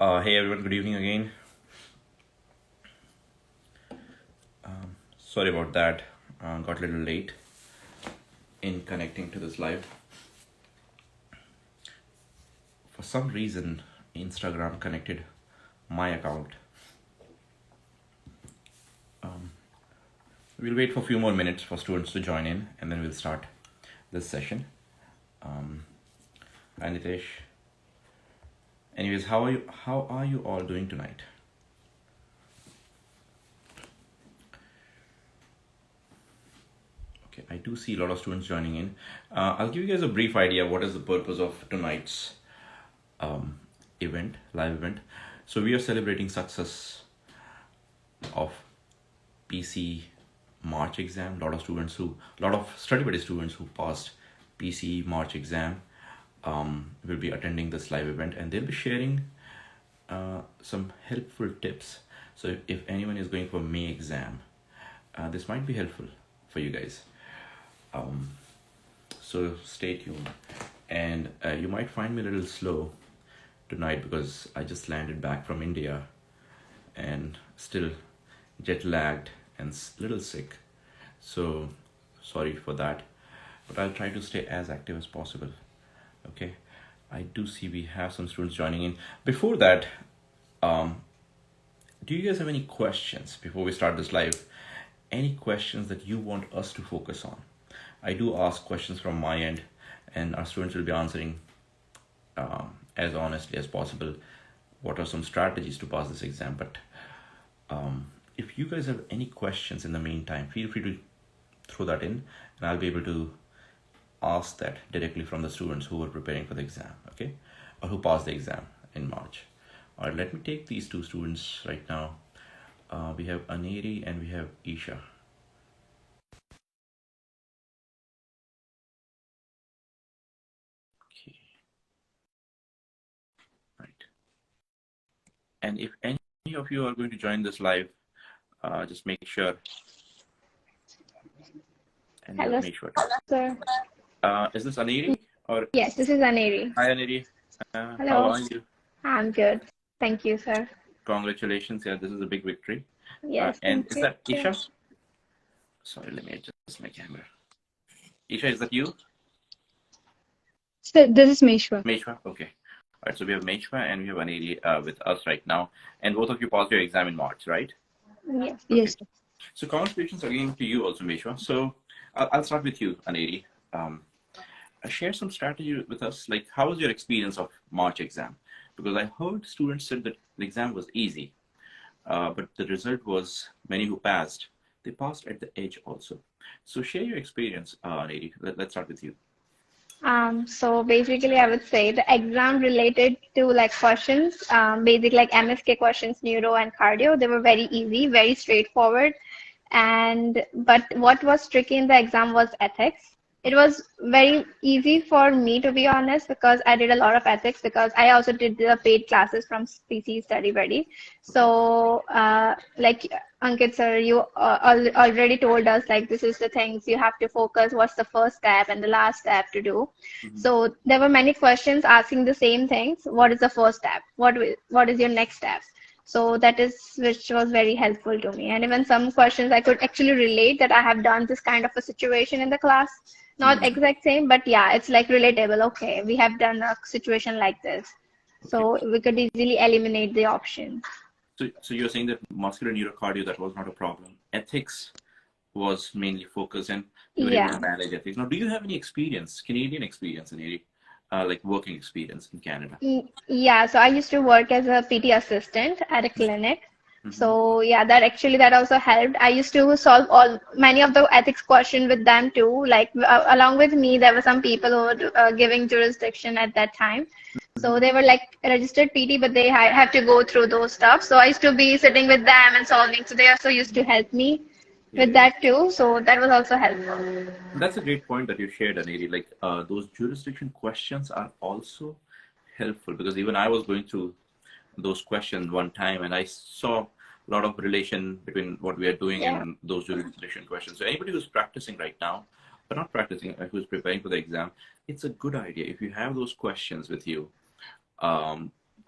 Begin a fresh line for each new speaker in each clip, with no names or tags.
Hey everyone, good evening again. Sorry about that. Got a little late in connecting to this live. For some reason, Instagram connected my account. We'll wait for a few more minutes for students to join in and then we'll start this session. Hi Nitesh. Anyways, How are you all doing tonight? Okay, I do see a lot of students joining in. I'll give you guys a brief idea what is the purpose of tonight's live event. So we are celebrating success of PCE March exam. A lot of StudyBuddy students who passed PCE March exam will be attending this live event, and they'll be sharing some helpful tips. So if anyone is going for May exam, this might be helpful for you guys. So stay tuned, and you might find me a little slow tonight because I just landed back from India and still jet lagged and little sick. So sorry for that, but I'll try to stay as active as possible. Okay, I do see we have some students joining in. Before that, do you guys have any questions before we start this live? Any questions that you want us to focus on? I do ask questions from my end, and our students will be answering as honestly as possible. What are some strategies to pass this exam? But if you guys have any questions in the meantime, feel free to throw that in, and I'll be able to ask that directly from the students who are preparing for the exam, okay, or who passed the exam in March. All right, let me take these two students right now. We have Aneri and we have Isha. Okay, right. And if any of you are going to join this live, just make sure. And
Hello,
make sure.
sir.
Is this Aneri or?
Yes, this is Aneri.
Hi Aneri.
Hello.
How are you?
I'm good. Thank you, sir.
Congratulations. Yeah, this is a big victory.
Yes,
and
thank
is
you.
that Isha? Sorry, let me adjust my camera. Isha, is that you?
So this is Meshwa.
Meshwa, okay. All right, so we have Meshwa and we have Aneri with us right now. And both of you passed your exam in March, right?
Yes.
Okay.
Yes.
So congratulations again to you also, Meshwa. So I'll start with you, Aneri. Share some strategy with us. Like, how was your experience of March exam? Because I heard students said that the exam was easy, but the result was many who passed, they passed at the edge also. So share your experience, Aneri. Let's start with you.
So basically, I would say the exam related to like questions, basic like MSK questions, neuro and cardio, they were very easy, very straightforward. But what was tricky in the exam was ethics. It was very easy for me, to be honest, because I did a lot of ethics because I also did the paid classes from PCE StudyBuddy. So, like Ankit sir, you already told us like this is the things you have to focus. What's the first step and the last step to do? So there were many questions asking the same things. What is the first step? What is your next step? So that is which was very helpful to me. And even some questions I could actually relate that I have done this kind of a situation in the class. Not exact same, but yeah, it's like relatable. Okay, we have done a situation like this. So we could easily eliminate the option.
So you're saying that muscular neurocardio, that was not a problem. Ethics was mainly focused, and you were able to manage ethics. Now, do you have any experience, Canadian experience, in like working experience in Canada?
Yeah, so I used to work as a PT assistant at a clinic. So yeah, that also helped. I used to solve many of the ethics question with them too. Like along with me, there were some people who were giving jurisdiction at that time. So they were like registered PT, but they have to go through those stuff. So I used to be sitting with them and solving. So they also used to help me with that too. So that was also helpful.
That's a great point that you shared, Aneri. Like those jurisdiction questions are also helpful because even I was going through those questions one time and I saw a lot of relation between what we are doing and those jurisdiction questions. So anybody who's practicing right now, but not practicing, who's preparing for the exam, it's a good idea if you have those questions with you.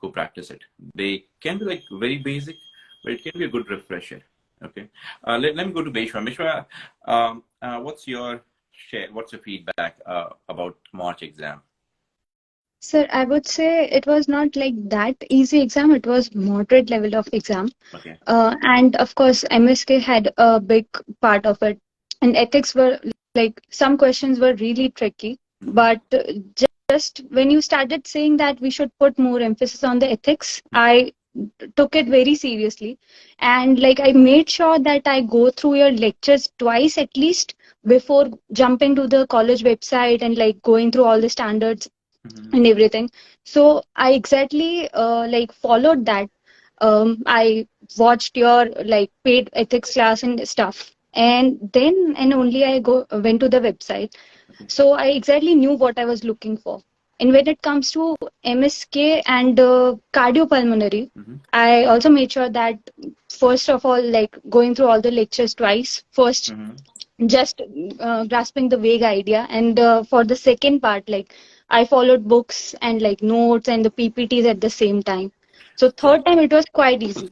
go practice it. They can be like very basic, but it can be a good refresher. Okay. Let me go to Meshwa. Meshwa, what's your feedback about March exam?
Sir, I would say it was not like that easy exam. It was moderate level of exam.
Okay.
And of course, MSK had a big part of it. And ethics were like some questions were really tricky. But just when you started saying that we should put more emphasis on the ethics, I took it very seriously. And like I made sure that I go through your lectures twice at least before jumping to the college website and like going through all the standards and everything. So I exactly like followed that. I watched your like paid ethics class and stuff, and then and only I went to the website. So I exactly knew what I was looking for. And when it comes to MSK and cardiopulmonary, I also made sure that first of all, like going through all the lectures twice. First, just grasping the vague idea, and for the second part, like I followed books and like notes and the PPTs at the same time. So third time it was quite easy.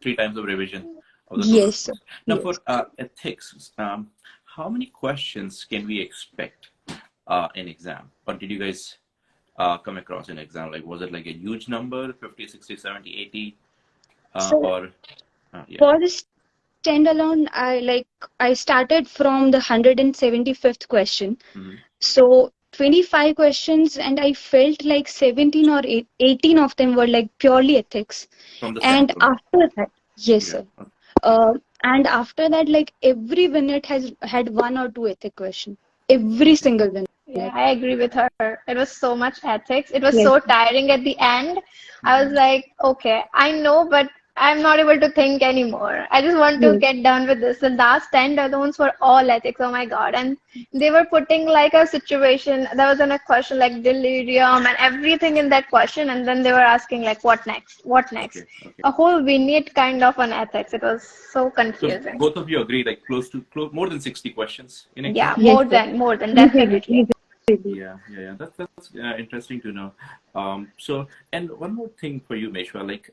3 times of revision of the
Yes, sir.
Now
Yes.
for ethics, how many questions can we expect in exam? Or did you guys come across in exam? Like, was it like a huge number, 50, 60, 70, 80?
So
Yeah.
for this standalone, I started from the 175th question. So 25 questions, and I felt like 17 or 18 of them were like purely ethics.
From the
And
standalone.
after that, yes,
Yeah.
sir. And after that, like every minute has had one or two ethic question. Every single minute.
Yeah, I agree with her. It was so much ethics. It was
Yes.
so tiring at the end. I was like, okay, I know, but I'm not able to think anymore. I just want to
Yes.
get done with this. The last 10 ones were all ethics. Oh my God. And they were putting like a situation. There was in a question like delirium and everything in that question. And then they were asking like, what next? What next?
Okay.
A whole vignette kind of an ethics. It was so
So
confusing.
both of you agree, like close more than 60 questions in
Yeah,
exam?
Yes, sir.
more than,
Easily,
definitely.
easily.
Yeah. That's interesting to know. So, and one more thing for you, Meshwa, like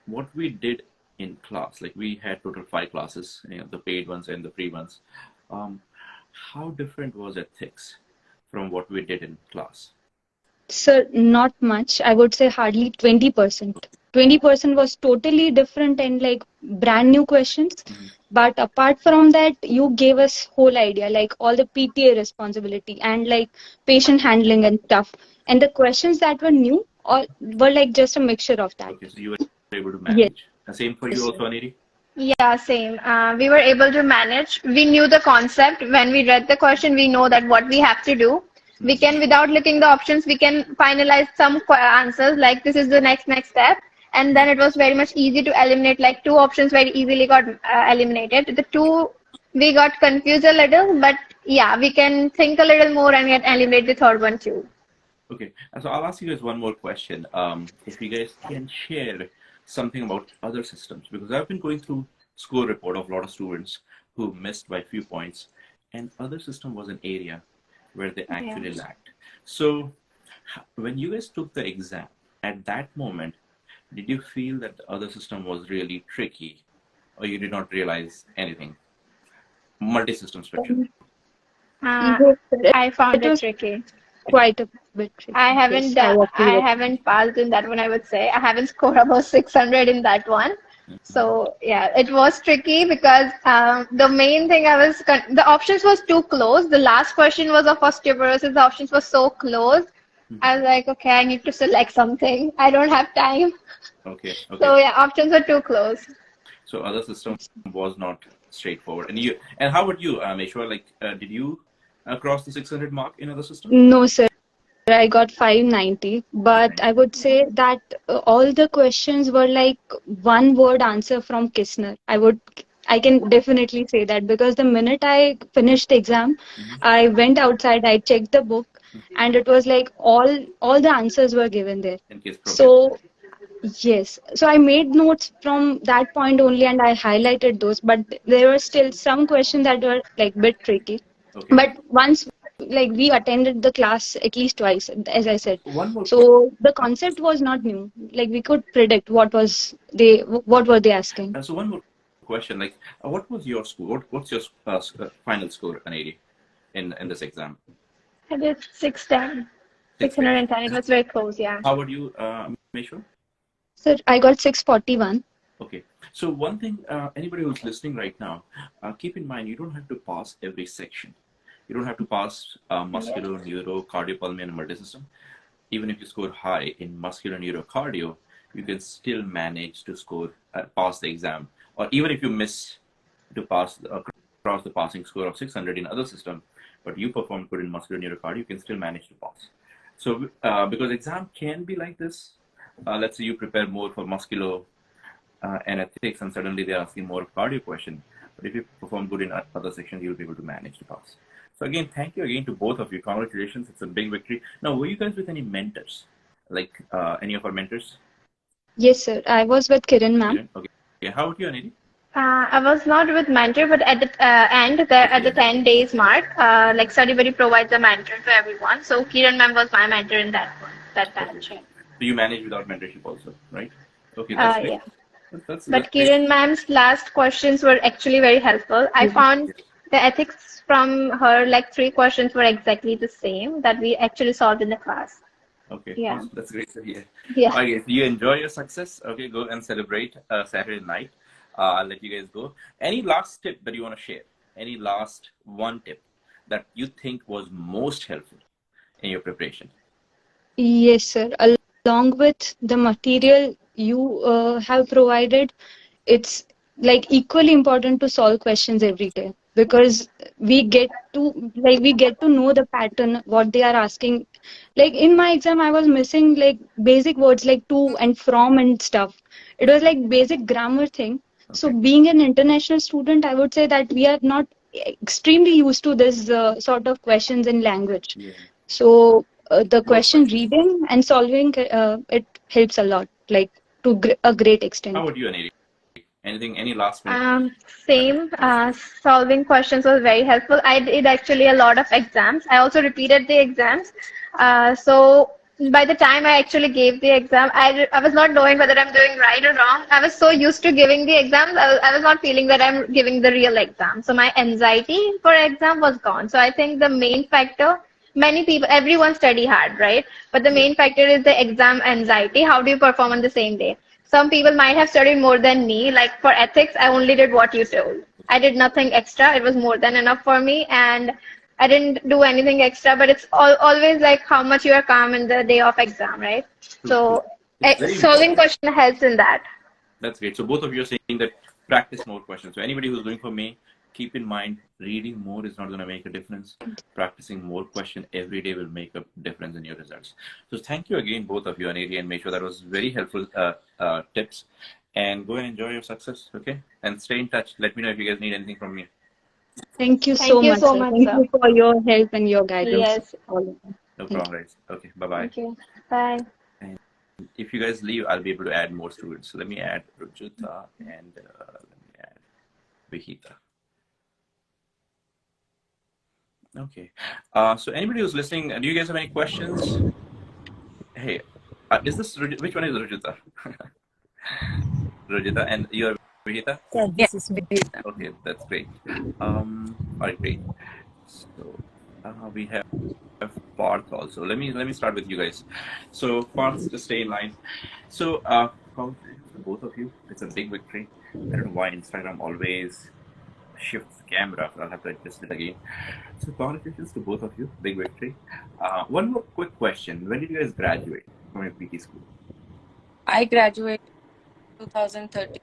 what we did in class, like we had total 5 classes, the paid ones and the free ones. How different was ethics from what we did in class?
Sir, not much. I would say hardly 20%. 20% was totally different and like brand new questions. But apart from that, you gave us whole idea, like all the PTA responsibility and like patient handling and stuff. And the questions that were new all were like just a mixture of that.
Okay, so you were able to
Yes,
manage. Same for you
yes,
also, Aniri?
Yeah, same. We were able to manage. We knew the concept. When we read the question, we know that what we have to do. We can, without looking the options, we can finalize some answers like this is the next step. And then it was very much easy to eliminate. Like 2 options very easily got eliminated. The 2 we got confused a little, but yeah, we can think a little more and get eliminate the third one too.
Okay, so I'll ask you guys one more question. If you guys can share something about other systems, because I've been going through score report of a lot of students who missed by a few points, and other system was an area where they actually lacked. So when you guys took the exam, at that moment, did you feel that the other system was really tricky, or you did not realize anything? Multi-system especially.
yes, sir.
I found
It
it
was
tricky.
quite a bit tricky.
I haven't
Yes,
done,
agree
I
with
haven't passed in that one, I would say. I haven't scored above 600 in that one. So yeah, it was tricky because the main thing the options was too close. The last question was of osteoporosis. The options were so close. I was like, okay, I need to select something. I don't have time.
Okay.
So yeah, options were too close.
So other system was not straightforward. And how about you, Meshwar? Like, did you cross the 600 mark in other system?
No, sir. I got 590, but I would say that all the questions were like one word answer from Kistner. I can definitely say that because the minute I finished the exam, I went outside, I checked the book, and it was like all the answers were given there.
In case progress.
So yes, so I made notes from that point only, and I highlighted those, but there were still some questions that were like bit tricky.
Okay.
But once like we attended the class at least twice, as I said.
One more
So the concept was not new. Like we could predict what were they asking.
so one more question. Like, what was your score? What's your final score, Aneri, in this exam?
I did 610.
610.
610. It was very close, yeah.
How about you, Meshwar?
Sir, I got 641.
Okay. So one thing, anybody who's listening right now, keep in mind you don't have to pass every section. You don't have to pass muscular, neuro, cardiopulmonary, and multisystem. Even if you score high in muscular, neuro, cardio, you can still manage to score pass the exam. Or even if you miss to pass cross the passing score of 600 in other system, but you perform good in muscular, neuro, cardio, you can still manage to pass. So because exam can be like this, let's say you prepare more for muscular and ethics, and suddenly they're asking more cardio question. But if you perform good in other sections, you'll be able to manage to pass. So again, thank you again to both of you. Congratulations, it's a big victory. Now, were you guys with any mentors? Like any of our mentors?
Yes, sir. I was with Kiran ma'am.
Okay. Yeah. How about you, Aniri?
I was not with mentor, but at the end, there at the 10 days mark, like StudyBuddy provides a mentor to everyone. So Kiran ma'am was my mentor in that one, that batch.
Okay. So you manage without mentorship also, right? Okay, that's great.
Yeah.
That's
But
great.
Kiran ma'am's last questions were actually very helpful. I found the ethics from her, like 3 questions were exactly the same that we actually solved in the class.
Okay,
Yeah.
awesome. That's great to hear.
Yeah.
Okay, so you enjoy your success. Okay, go and celebrate Saturday night. I'll let you guys go. Any last tip that you want to share? Any last one tip that you think was most helpful in your preparation?
Yes, sir. Along with the material you have provided, it's like equally important to solve questions every day, because we get to know the pattern, what they are asking. Like in my exam, I was missing like basic words like to and from and stuff. It was like basic grammar thing. So
Okay.
being an international student, I would say that we are not extremely used to this sort of questions in language.
Yeah.
So the
More
question
questions.
reading and solving, it helps a lot, like to a great
How
extent.
about you, Aniri? Anything? Any last minute?
Same. Solving questions was very helpful. I did actually a lot of exams. I also repeated the exams. So by the time I actually gave the exam, I was not knowing whether I'm doing right or wrong. I was so used to giving the exams, I was not feeling that I'm giving the real exam. So my anxiety for exam was gone. So I think the main factor, many people, everyone study hard, right? But the main factor is the exam anxiety. How do you perform on the same day? Some people might have studied more than me. Like for ethics, I only did what you told. I did nothing extra. It was more than enough for me, and I didn't do anything extra. But it's always like how much you are calm in the day of exam, right?
True, true.
So
It's very
solving
important.
question helps in that.
That's great. So both of you are saying that practice more questions. So anybody who's doing for me, keep in mind reading more is not going to make a difference. Practicing more question every day will make a difference in your results. So thank you again, both of you, Aneri and Meshwar. That was very helpful tips. And go and enjoy your success, okay? And stay in touch. Let me know if you guys need anything from me.
Thank you
Thank
so
you
much,
so
sir.
much,
Thank
sir.
you for your help and your guidance.
Yes.
All of you.
No
Thank you.
problem, guys. Okay, bye-bye.
Thank you. Bye.
And if you guys leave, I'll be able to add more students. So let me add Rujuta and let me add Vihita. Okay. So anybody who's listening, do you guys have any questions? Hey, is this which one is Rujuta? Rujita, and you're Vihita?
Yeah, this is Vihita.
Okay, that's great. All right, great. So we have Parth also. Let me start with you guys. So Parth, just stay in line. So congratulations to both of you. It's a big victory. I don't know why Instagram always shifts the camera. So I'll have to adjust it again. So congratulations to both of you. Big victory. One more quick question. When did you guys graduate from your PT school?
I graduated 2013.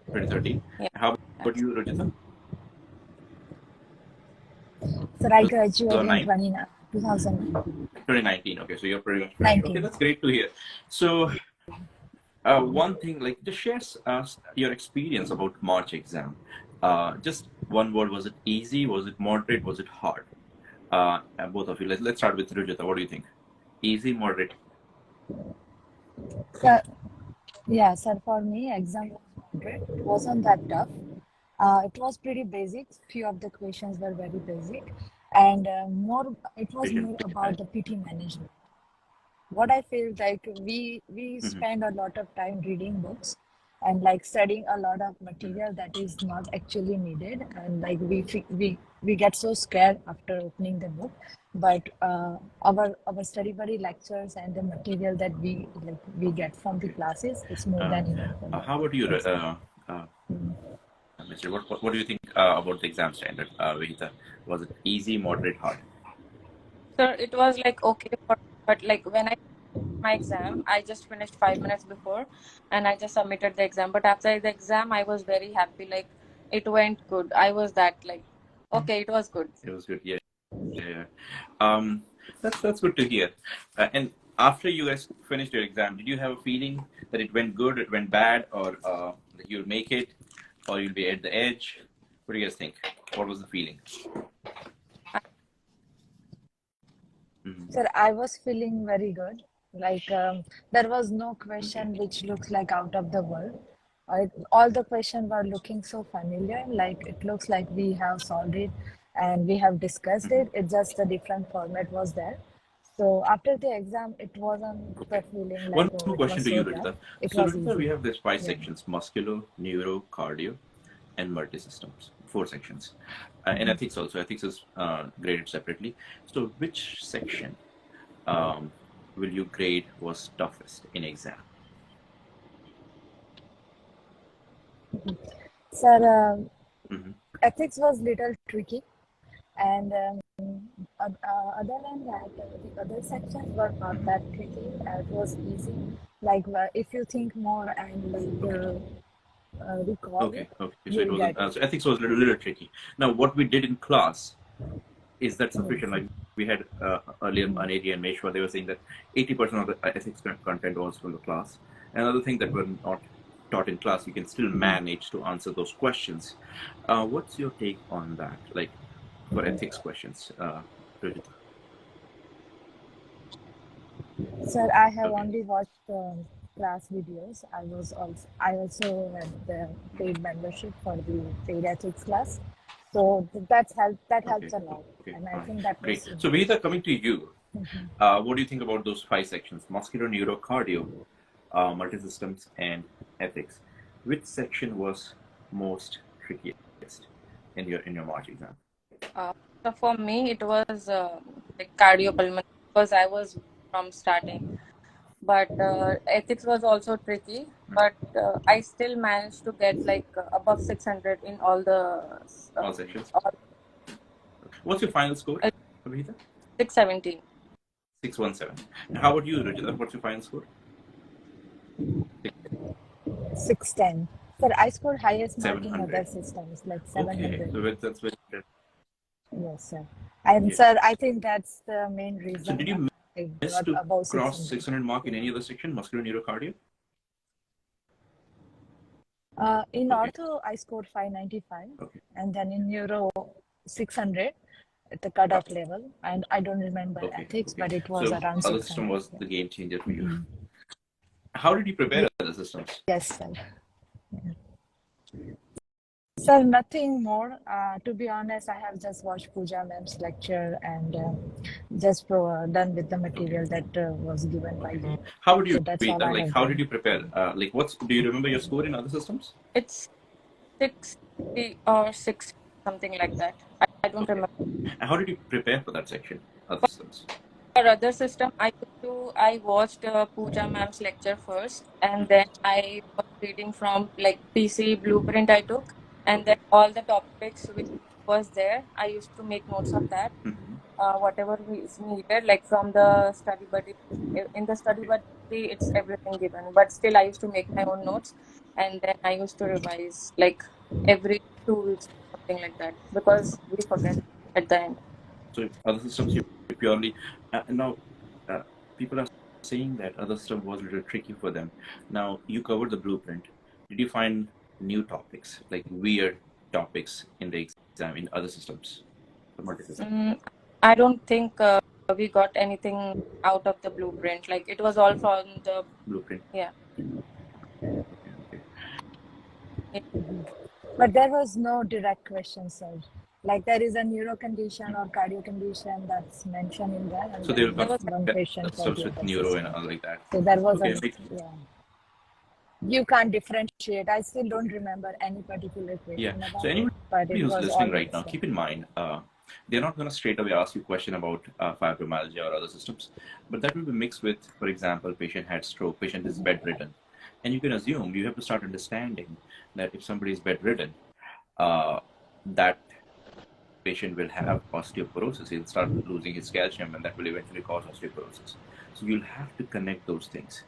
2013.
Yeah.
How about you, Rujita?
So I graduated
2009?
in 2000.
2019. Okay, so you're pretty much fresh.
19.
Okay, that's great to hear. So one thing, like, just share your experience about March exam. Just one word. Was it easy? Was it moderate? Was it hard? And both of you. Let's start with Rujita. What do you think? Easy, moderate?
So, yeah, sir, for me, exam wasn't that tough. It was pretty basic. Few of the questions were very basic. and it was
Vision.
more about the PT management. What I feel like we spend a lot of time reading books and like studying a lot of material that is not actually needed, and like we get so scared after opening the book. But our study buddy lectures and the material that we get from the classes, it's more than enough for that.
How about you,
exam.
Mr. What do you think about the exam standard, Vihita? Was it easy, moderate, hard?
Sir, it was like okay, but like when I my exam, I just finished 5 minutes before, and I just submitted the exam. But after the exam, I was very happy. Like it went good. I was that like, okay, it was good.
It was good. Yeah. Yeah. That's good to hear. And after you guys finished your exam, did you have a feeling that it went good, it went bad, or that you'll make it, or you'll be at the edge? What do you guys think? What was the feeling?
Sir, I was feeling very good. Like there was no question which looks like out of the world. All the questions were looking so familiar. Like it looks like we have solved it and we have discussed it. It's just a different format was there. So after the exam, it wasn't the feeling
One
like, oh,
more
it
question
was
to
so
you,
tough.
Rajita.
It
So,
was
Rajita, we
easy.
have these 5
Yeah.
sections: muscular, neuro, cardio, and multi-systems. 4 sections. And ethics also. Ethics is graded separately. So, which section will you grade was toughest in exam?
Sir,
Mhm.
ethics was little tricky, and other than that, the other sections were not that tricky. It was easy. Like if you think more and recall
Okay,
it,
okay. So
you
it
will
wasn't.
get it.
So ethics was a little tricky. Now, what we did in class, is that sufficient?
Yes.
Like we had earlier, Aneri and Meshwa, they were saying that 80% of the ethics content was from the class. Another thing that were not taught in class, you can still manage to answer those questions. What's your take on that? Like for ethics questions, Rajita?
Sir, I have
Okay.
only watched class videos. I also had the paid membership for the paid ethics class. So that helps
Okay.
a lot.
Okay.
And I
Fine.
think that
Great.
was
So,
enough.
Vihita, coming to you, what do you think about those 5 sections: muscular, neuro, cardio, multisystems, and ethics? Which section was most trickiest in your March exam?
So for me, it was like cardiopulmonary because I was from starting. But ethics was also tricky. But I still managed to get like above 600 in all the
All sections.
all,
What's your final score, Vihita?
617.
617. And how about you, Rajita? What's your final score?
610. Sir, I scored highest mark in
700.
other systems, like
Okay.
700.
So that's very good.
Yes, sir. And
Yeah.
sir, I think that's the main
So did
reason
you
I
miss
got
to
above
cross
600.
600 mark in any other section, muscular, neuro, cardio?
In
Okay.
ortho, I scored 595,
Okay.
and then in neuro, 600 at the cutoff level. And I don't remember
Okay.
ethics,
Okay.
but it was
So
around
other system
600.
was
Yeah.
the game changer for you. How did you prepare other systems?
Yes, sir. Yeah. Sir, nothing more. To be honest, I have just watched Pooja ma'am's lecture and just done with the material that was given by you.
How would you
So that's
beat
all
that?
I
Like,
have
how did
done.
you prepare? Like, do you remember your score in other systems?
It's 60 or 6, something like that. I don't
Okay.
remember.
And how did you prepare for that section, other systems?
For other system, I watched Pooja ma'am's lecture first, and then I was reading from like PCE blueprint I took, and then all the topics which was there, I used to make notes of that. Whatever is needed, like from the study buddy. In the study
Okay.
buddy, it's everything given, but still I used to make my own notes, and then I used to revise like every 2 weeks, something like that, because we forget at the end.
So other systems you purely now people are saying that other system was a little tricky for them. Now you covered the blueprint. Did you find new topics, like weird topics in the exam in other systems, the multi-system
I don't think we got anything out of the blueprint. Like it was all from the
blueprint?
yeah.
Okay.
But there was no direct question, sir. Like there is a neuro condition or cardio condition that's mentioned in there, and
So they will
then
come
there's one question for
stuff
the
with
other
neuro and
system.
all like that.
So there was
Okay,
yeah. You can't differentiate. I still don't remember any particular
yeah.
question
So
about it,
anybody
but it
who's
was all
listening right now,
mixed up.
keep in mind, they're not going to straight away ask you a question about fibromyalgia or other systems, but that will be mixed with, for example, patient had stroke, patient is bedridden, and you can assume you have to start understanding that if somebody is bedridden, that patient will have osteoporosis. He'll start losing his calcium, and that will eventually cause osteoporosis. So you'll have to connect those things.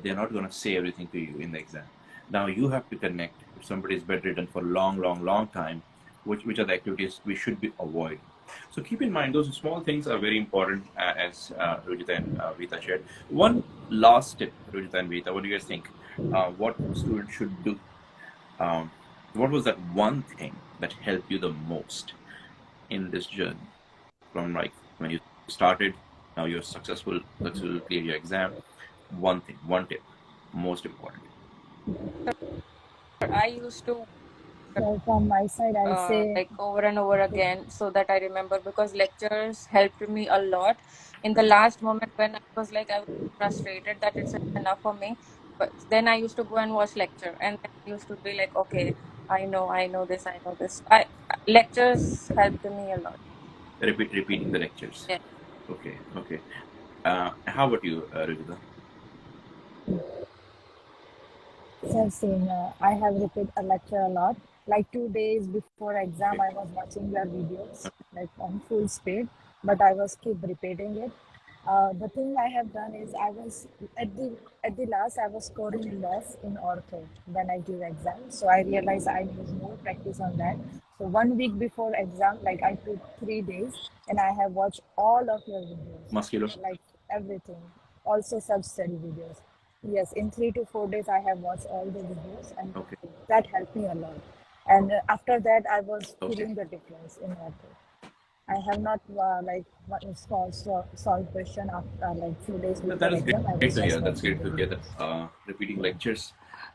They're not going to say everything to you in the exam. Now you have to connect. If somebody is bedridden for a long time, which are the activities we should be avoiding. So keep in mind those small things are very important, as Rujita and Vita shared. One last tip, Rujita and Vita, what do you guys think? What students should do? What was that one thing that helped you the most in this journey, from like when you started, now you're successful clear your exam? One thing, one tip, most important.
I used to
So from my side, I'll say
like over and over again so that I remember, because lectures helped me a lot. In the last moment when I was frustrated that it's enough for me, but then I used to go and watch lecture, and then I used to be like, okay, I know this, I know this. I lectures helped me a lot.
Repeating the lectures.
Yeah.
Okay. How about you, Rajita?
so same. I have repeated a lecture a lot. Like 2 days before exam,
Okay.
I was watching your videos like on full speed, but I was keep repeating it. The thing I have done is I was at the last I was scoring less in ortho when I give exam. So I realized I need more practice on that. So 1 week before exam, like I took 3 days and I have watched all of your videos,
Muscular.
like everything, also self-study videos. Yes, in 3 to 4 days, I have watched all the videos, and
Okay.
that helped me a lot. And after that, I was
Okay.
feeling the difference in ortho. I have not solved question after like few days
That
before
is
exam. I
great
was
to hear.
just
That's
watching
great
the
to hear that
videos.
repeating lectures,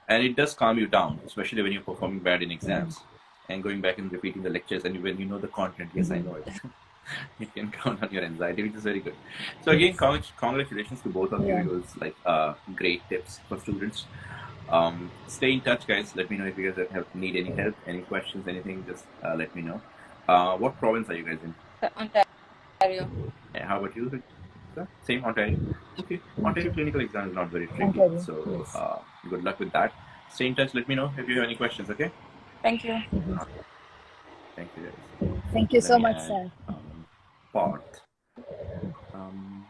and it does calm you down, especially when you're performing bad in exams, and going back and repeating the lectures, and when you know the content. Yes, I know it. You can count on your anxiety, which is very good. So again, congratulations to both of you.
Yeah.
It was like great tips for students. Stay in touch, guys. Let me know if you guys need any help, any questions, anything. Just let me know. What province are you guys in?
Ontario.
How about you? Same, Ontario. Okay, Ontario clinical exam is not very tricky,
Ontario.
so
Yes.
good luck with that. Stay in touch. Let me know if you have any questions. Okay.
Thank you.
Thank you, guys.
Thank you
Let
so
me
much,
add
sir.
Parth. Um,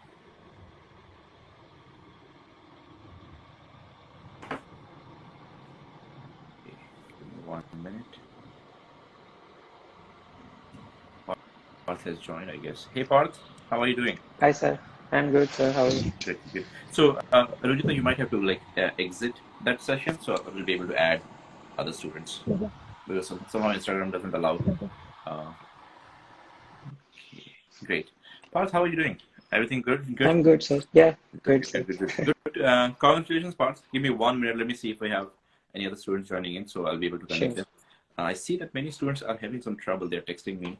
okay, give me 1 minute. Parth has joined, I guess. Hey, Parth, how are you doing?
Hi, sir. I'm good, sir. How are you?
Great, good. So, Rojita, you might have to like exit that session, so we'll be able to add other students because somehow Instagram doesn't allow. Uh, okay, great. Parth, how are you doing? Everything good? Good.
I'm good, sir. Yeah, good,
Good.
sir.
Good. Congratulations, Parth. Give me 1 minute. Let me see if we have any other students joining in, so I'll be able to connect
Sure.
them. I see that many students are having some trouble. They're texting me.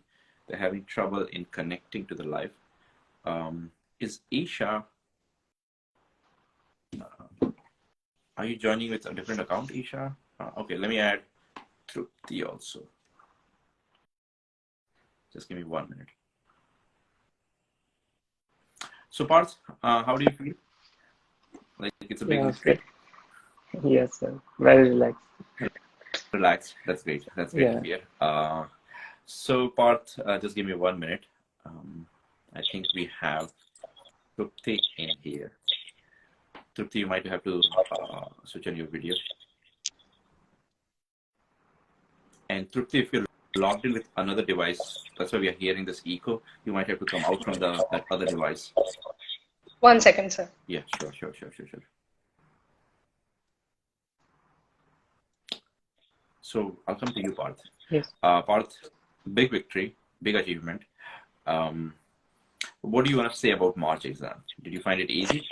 They're having trouble in connecting to the live. Is Isha? Are you joining with a different account, Isha? Okay, let me add Trupti also. Just give me 1 minute. So, Parth, how do you feel? Like it's a big
Yeah,
retreat?
yes, sir. Very relaxed.
Relaxed. That's great. That's great to
Yeah.
hear. So, Parth, just give me 1 minute. I think we have Trupti in here. Trupti, you might have to switch on your video. And Trupti, if you're logged in with another device, that's why we are hearing this echo. You might have to come out from that other device.
1 second, sir.
Yeah, sure. So I'll come to you, Parth.
Yes.
Parth, big victory, big achievement. What do you want to say about March exam? Did you find it easy?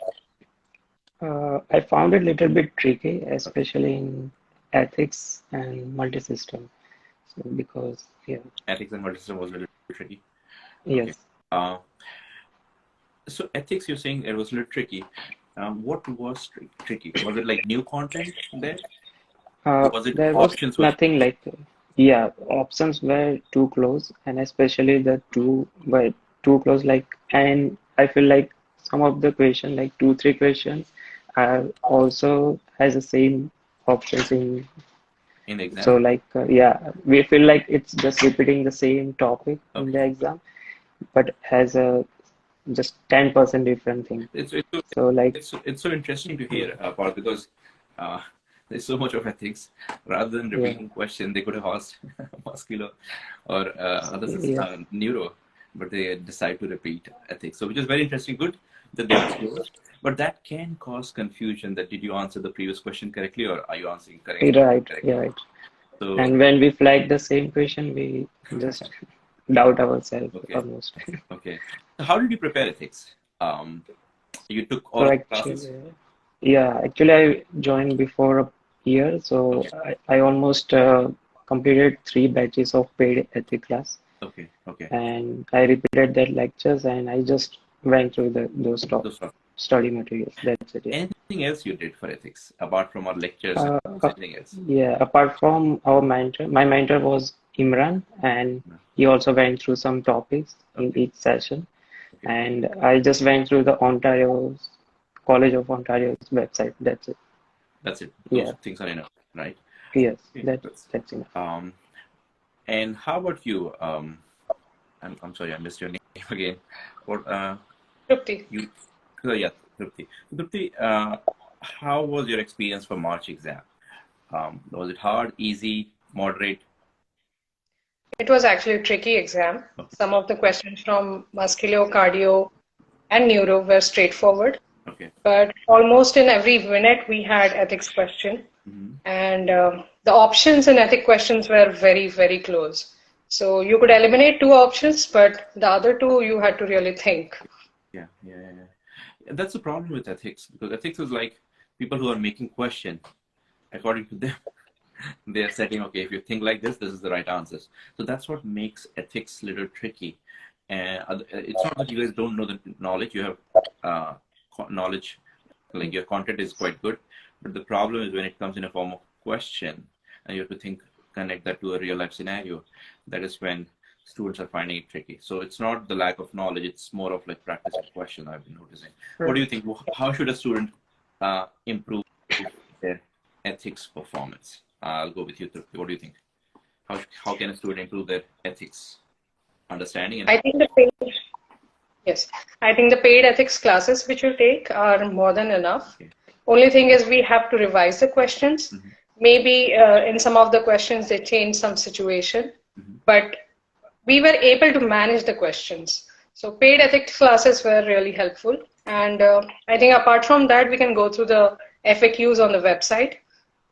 I found it a little bit tricky, especially in ethics and multi-system. because yeah.
Ethics and multi-system was a little tricky.
Yes.
Okay. So ethics, you're saying it was a little tricky. What was tricky? Was it like new content there? Was it
There was
options were
nothing like, yeah, options were too close, and especially the two were too close. Like, and I feel like some of the question, like 2, 3 questions, are also has the same options in.
in the exam?
So, like, yeah, we feel like it's just repeating the same topic in the
Okay.
exam, but has a just 10% different thing.
It's
So, like,
it's so interesting to hear, Parth, because uh, there's so much of ethics. Rather than
yeah,
repeating question, they could have asked muscular or
yeah.
neuro, but they decide to repeat ethics. So which is very interesting. Good that they disclosed, but that can cause confusion. That did you answer the previous question correctly, or are you answering correctly?
Right, yeah, right.
So
And when we flag the same question, we just doubt ourselves
okay,
almost.
okay. So how did you prepare ethics? You took all
So
of the classes?
actually, yeah, actually I joined before a year, so
Okay,
I almost completed 3 batches of paid ethic class,
okay, okay.
and I repeated that lectures, and I just went through those top
Those are
study materials. That's it. Yeah.
anything else you did for ethics apart from our lectures and
Uh, uh,
anything else?
yeah. Apart from our mentor, my mentor was Imran, and
No.
he also went through some topics in
Okay,
each session.
okay.
And I just went through the Ontario's College of Ontario's website. That's it.
That's it. Those
Yeah.
things are enough, right?
Yes.
Okay,
That's enough.
and how about you? I'm sorry, I missed your name again. What
Trupti.
you? Yeah, Trupti. Trupti, how was your experience for March exam? Was it hard, easy, moderate?
It was actually a tricky exam.
Okay,
Some of the questions from musculo, cardio, and neuro were straightforward,
okay.
but almost in every minute we had ethics question,
Mm-hmm.
and the options in ethic questions were very, very close. So you could eliminate 2 options, but the other 2 you had to really think.
Yeah. That's the problem with ethics, because ethics is like people who are making question according to them. They are setting, okay, if you think like this is the right answers. So that's what makes ethics a little tricky. And it's not that you guys don't know the knowledge. You have knowledge, like your content is quite good, but the problem is when it comes in a form of question and you have to think, connect that to a real life scenario. That is when students are finding it tricky. So it's not the lack of knowledge, it's more of like practice with question, I've been noticing. What do you think? How should a student improve their ethics performance? I'll go with you, Trupti. What do you think? How can a student improve their ethics understanding? And
I think yes, I think the paid ethics classes which you take are more than enough.
okay.
Only thing is we have to revise the questions.
Mm-hmm.
Maybe in some of the questions they change some situation,
Mm-hmm.
but we were able to manage the questions. So paid ethics classes were really helpful. And I think apart from that, we can go through the FAQs on the website,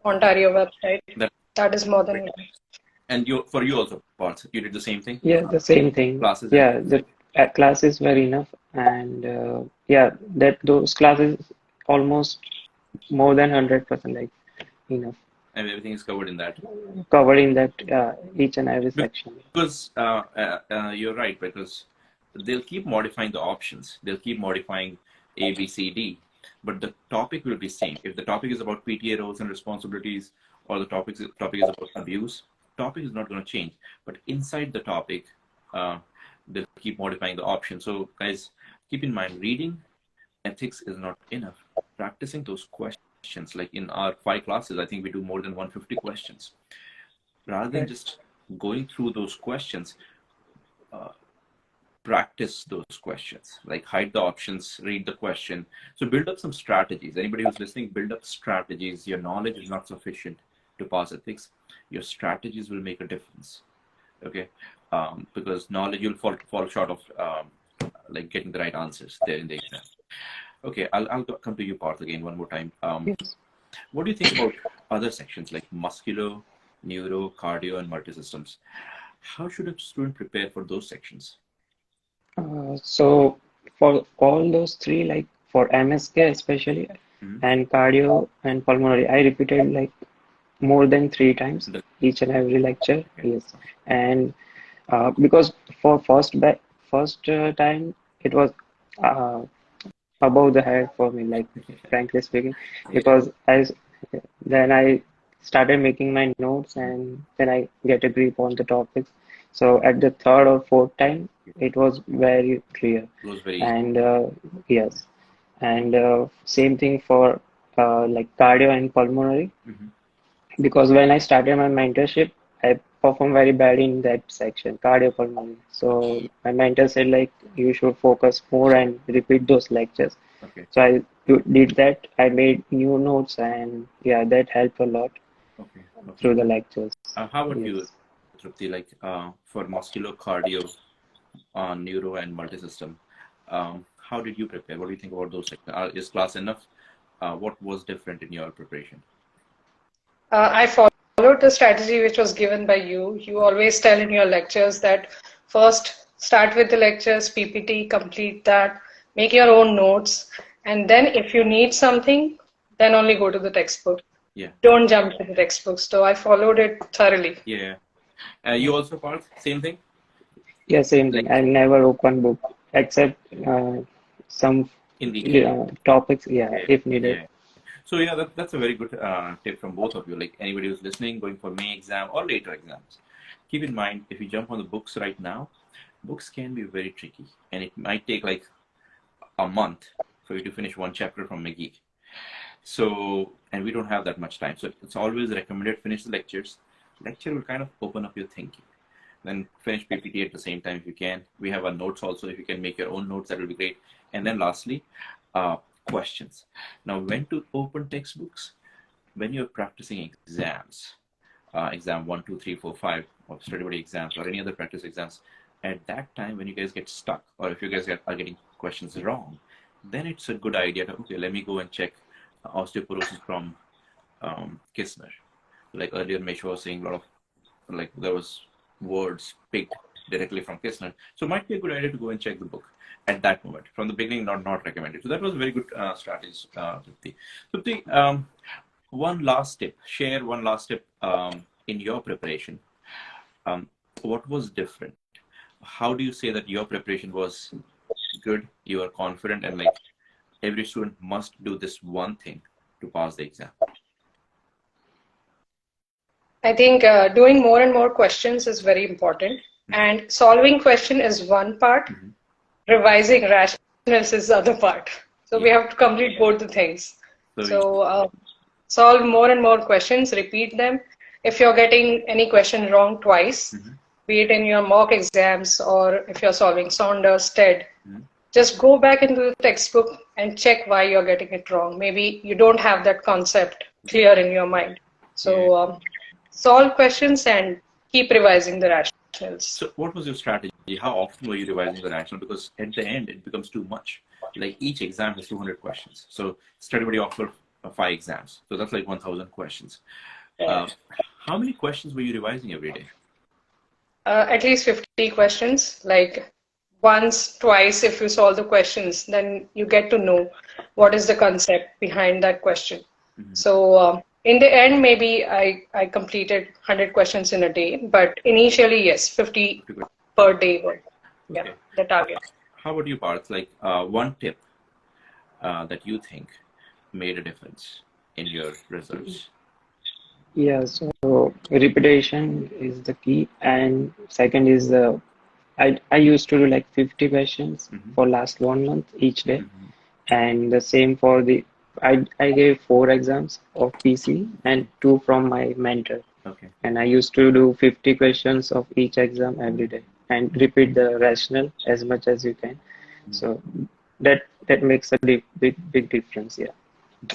Ontario website. That is more than enough.
And for you also, Parth, you did the same thing?
Yeah, the same thing.
Classes and
Yeah, the classes were enough, and yeah, that those classes almost more than 100% like enough,
everything is covered in that.
covered in that each and every section.
Because you're right, because they'll keep modifying the options. They'll keep modifying A, B, C, D, but the topic will be same. If the topic is about PTA roles and responsibilities, or the topic is about abuse, topic is not going to change. But inside the topic, they'll keep modifying the option. So guys, keep in mind, reading ethics is not enough. Practicing those questions, like in our 5 classes, I think we do more than 150 questions. Rather than just going through those questions, practice those questions, like hide the options, read the question. So build up some strategies. Anybody who's listening, build up strategies. Your knowledge is not sufficient to pass ethics. Your strategies will make a difference. Okay, because knowledge, you'll fall short of like getting the right answers there in the exam. Okay, I'll come to you, Parth, again one more time.
Yes.
What do you think about other sections like musculo, neuro, cardio, and multisystems? How should a student prepare for those sections?
So for all those 3, like for MSK especially,
Mhm.
and cardio and pulmonary, I repeated like more than 3 times each and every lecture.
Okay.
Yes, and because for first time it was uh, above the head for me, like frankly speaking,
Yeah.
because then I started making my notes and then I get a grip on the topics. So at the third or fourth time, it was very clear.
It was very easy.
And yes, and same thing for like cardio and pulmonary,
Mhm.
because when I started my mentorship, I performed very bad in that section, cardiopulmonary. So my mentor said like you should focus more and repeat those lectures.
Okay.
So did that. I made new notes and yeah, that helped a lot
Okay. Okay.
through the lectures.
How about you,
Yes.
Trupti? Like for muscular cardio, neuro, and multisystem, how did you prepare? What do you think about those sections? Is class enough? What was different in your preparation?
I followed the strategy which was given by you. You always tell in your lectures that first start with the lectures, PPT, complete that, make your own notes, and then if you need something, then only go to the textbook.
Yeah.
Don't jump to the textbook. So I followed it thoroughly.
Yeah. You also, Parth, same thing?
Yeah, same
Like
thing. I never open book except some
in the
topics, yeah,
yeah,
if needed.
yeah. So yeah, that's a very good tip from both of you. Like anybody who's listening, going for May exam or later exams, keep in mind if you jump on the books right now, books can be very tricky, and it might take like a month for you to finish one chapter from McGee. So, and we don't have that much time. So it's always recommended finish the lectures. Lecture will kind of open up your thinking. Then finish PPT at the same time if you can. We have our notes also. If you can make your own notes, that will be great. And then lastly, questions. Now, when to open textbooks? When you're practicing exams, exam 1, 2, 3, 4, 5, or StudyBuddy exams or any other practice exams, at that time when you guys get stuck or if you guys are getting questions wrong, then it's a good idea to, okay, let me go and check osteoporosis from Kistner. Like earlier, Mesh was saying a lot of, like there was words picked directly from Kistner. So it might be a good idea to go and check the book at that moment. From the beginning, not recommended. So that was a very good strategy, Trupti. Trupti, one last tip. Share one last tip in your preparation. What was different? How do you say that your preparation was good? You are confident, and like every student must do this one thing to pass the exam.
I think doing more and more questions is very important. And solving question is one part, revising rationals is the other part. So we have to complete both the things. So solve more and more questions, repeat them. If you're getting any question wrong twice, be it in your mock exams or if you're solving Saunders, TED, just go back into the textbook and check why you're getting it wrong. Maybe you don't have that concept clear in your mind. So solve questions and keep revising the rationals.
So what was your strategy? How often were you revising the rational? Because at the end, it becomes too much. Like each exam has 200 questions. So StudyBuddy offered 5 exams. So that's like 1,000 questions. How many questions were you revising every day?
At least 50 questions. Like once, twice, if you solve the questions, then you get to know what is the concept behind that question. So in the end, maybe I completed 100 questions in a day, but initially, yes, 50 per day was the target.
How about you, Parth? Like one tip that you think made a difference in your results?
Yeah, so repetition is the key, and second is I used to do like 50 questions for last 1 month each day, and the same for the I gave 4 exams of PC and 2 from my mentor.
Okay.
And I used to do 50 questions of each exam every day and repeat the rational as much as you can. So that makes a big difference. Yeah,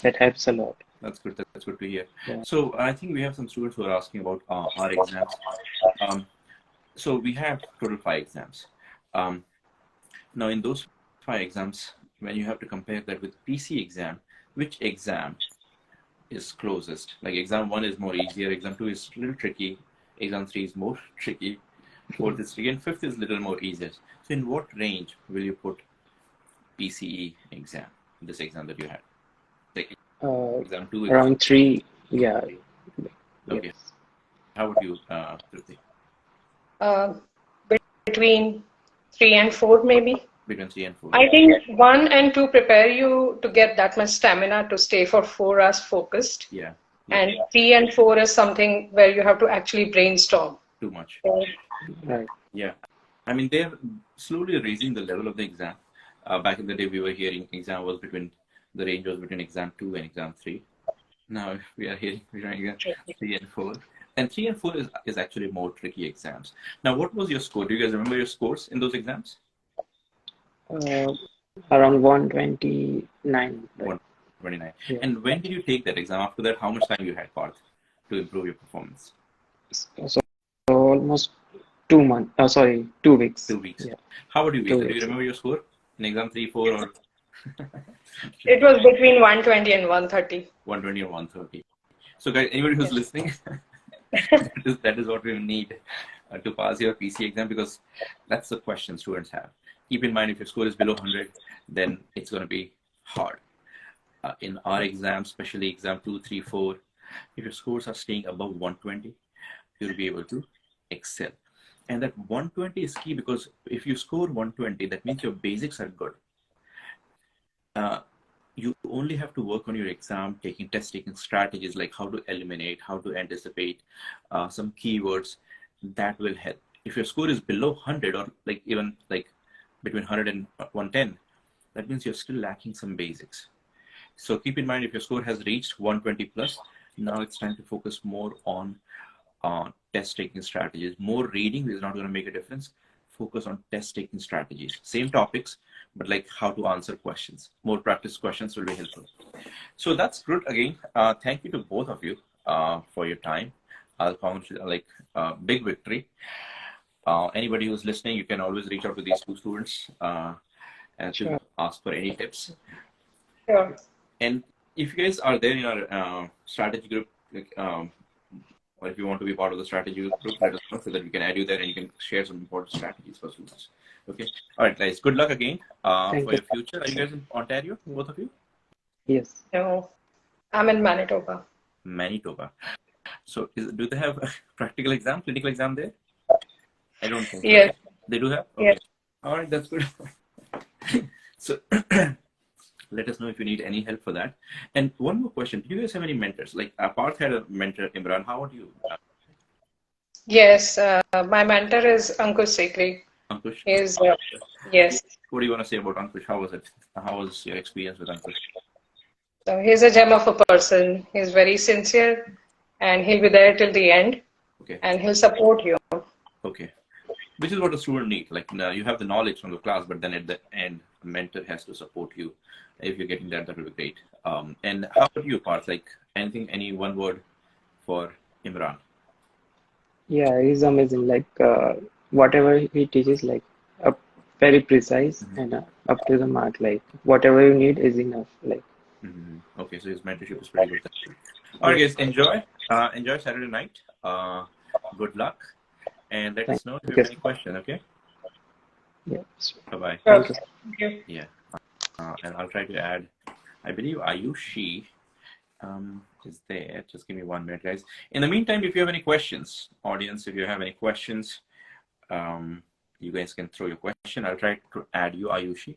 that helps a lot.
That's good. That's good to hear.
Yeah.
So I think we have some students who are asking about our exams. So we have total 5 exams. Now in those 5 exams, when you have to compare that with PC exam, which exam is closest? Like exam 1 is more easier, exam 2 is a little tricky, exam 3 is more tricky, 4th is tricky, and 5th is a little more easier. So in what range will you put PCE exam, this exam that you had? Like exam 2 is
around 3, yeah,
Okay.
Yes.
How about you, Trupti?
Between 3 and 4, maybe.
Between 3 and 4.
I think 1 and 2 prepare you to get that much stamina to stay for 4 hours focused.
Yeah.
And 3 and 4 is something where you have to actually brainstorm.
Too much.
Right.
Yeah. I mean, they're slowly raising the level of the exam. Back in the day, we were hearing the range was between exam 2 and exam 3. Now we are hearing exam 3 and 4. And 3 and 4 is actually more tricky exams. Now, what was your score? Do you guys remember your scores in those exams?
Around 129. Right?
129.
Yeah.
And when did you take that exam? After that, how much time you had, Parth, to improve your performance?
So almost 2 months. 2 weeks.
2 weeks.
Yeah.
How about you,
2
Visa? Do you
weeks.
remember your score in exam 3, 4, or
It was between 120 and 130.
120 or 130? So, guys, anybody who's listening, that is what we need to pass your PCE exam, because that's the question students have. Keep in mind, if your score is below 100, then it's going to be hard. In our exams, especially exam 2, 3, 4, if your scores are staying above 120, you'll be able to excel. And that 120 is key, because if you score 120, that means your basics are good. You only have to work on your exam, test taking strategies like how to eliminate, how to anticipate, some keywords that will help. If your score is below 100, or even between 100 and 110, that means you're still lacking some basics. So keep in mind, if your score has reached 120 plus, now it's time to focus more on test taking strategies. More reading is not going to make a difference. Focus on test taking strategies. Same topics, but like how to answer questions. More practice questions will be helpful. So that's good. Again, thank you to both of you for your time. I'll congratulate, big victory. Anybody who's listening, you can always reach out to these two students and to ask for any tips.
Sure.
And if you guys are there in our strategy group, or if you want to be part of the strategy group, let us know so that we can add you there and you can share some important strategies for students. Okay. All right, guys. Good luck again for your future. Are you guys in Ontario, both of you?
Yes.
No, I'm in Manitoba.
Manitoba. So do they have a practical exam, clinical exam there? I don't think.
Yes.
So. They do have? Okay.
Yes.
All right, that's good. So let us know if you need any help for that. And one more question. Do you guys have any mentors? Like Parth had a mentor, Imran. How about you?
Yes, my mentor is Ankush Sikri.
Ankush?
Yes.
What do you want to say about Ankush? How was it? How was your experience with Ankush?
So he's a gem of a person. He's very sincere and he'll be there till the end.
Okay.
And he'll support you.
Okay. Which is what a student needs. Like you have the knowledge from the class, but then at the end, a mentor has to support you. If you're getting that, that will be great. And how about you, Parth? Like any one word for Imran?
Yeah, he's amazing. Like whatever he teaches, like very precise and up to the mark. Like whatever you need is enough. Like.
Okay, so his mentorship is pretty good. All right, guys, enjoy Saturday night. Good luck, and let us know if you have any question. Okay.
Yeah.
Bye bye.
Thank
you.
Yeah. And I'll try to add, I believe Ayushi is there. Just give me 1 minute, guys. In the meantime, if you have any questions, audience, if you have any questions, you guys can throw your question. I'll try to add you, Ayushi.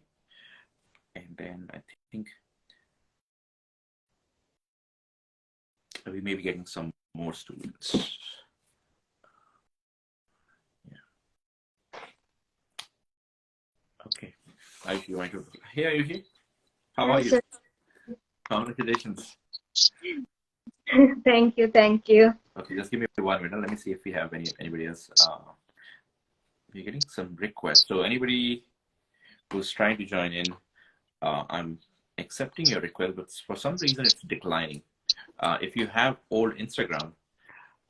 And then I think we may be getting some more students. Yeah. Okay. Ayushi, want to? Hey, Ayushi. How are you? Congratulations.
Thank you.
Okay, just give me 1 minute. Let me see if we have anybody else. We're getting some requests. So anybody who's trying to join in, I'm accepting your request, but for some reason it's declining. If you have old Instagram,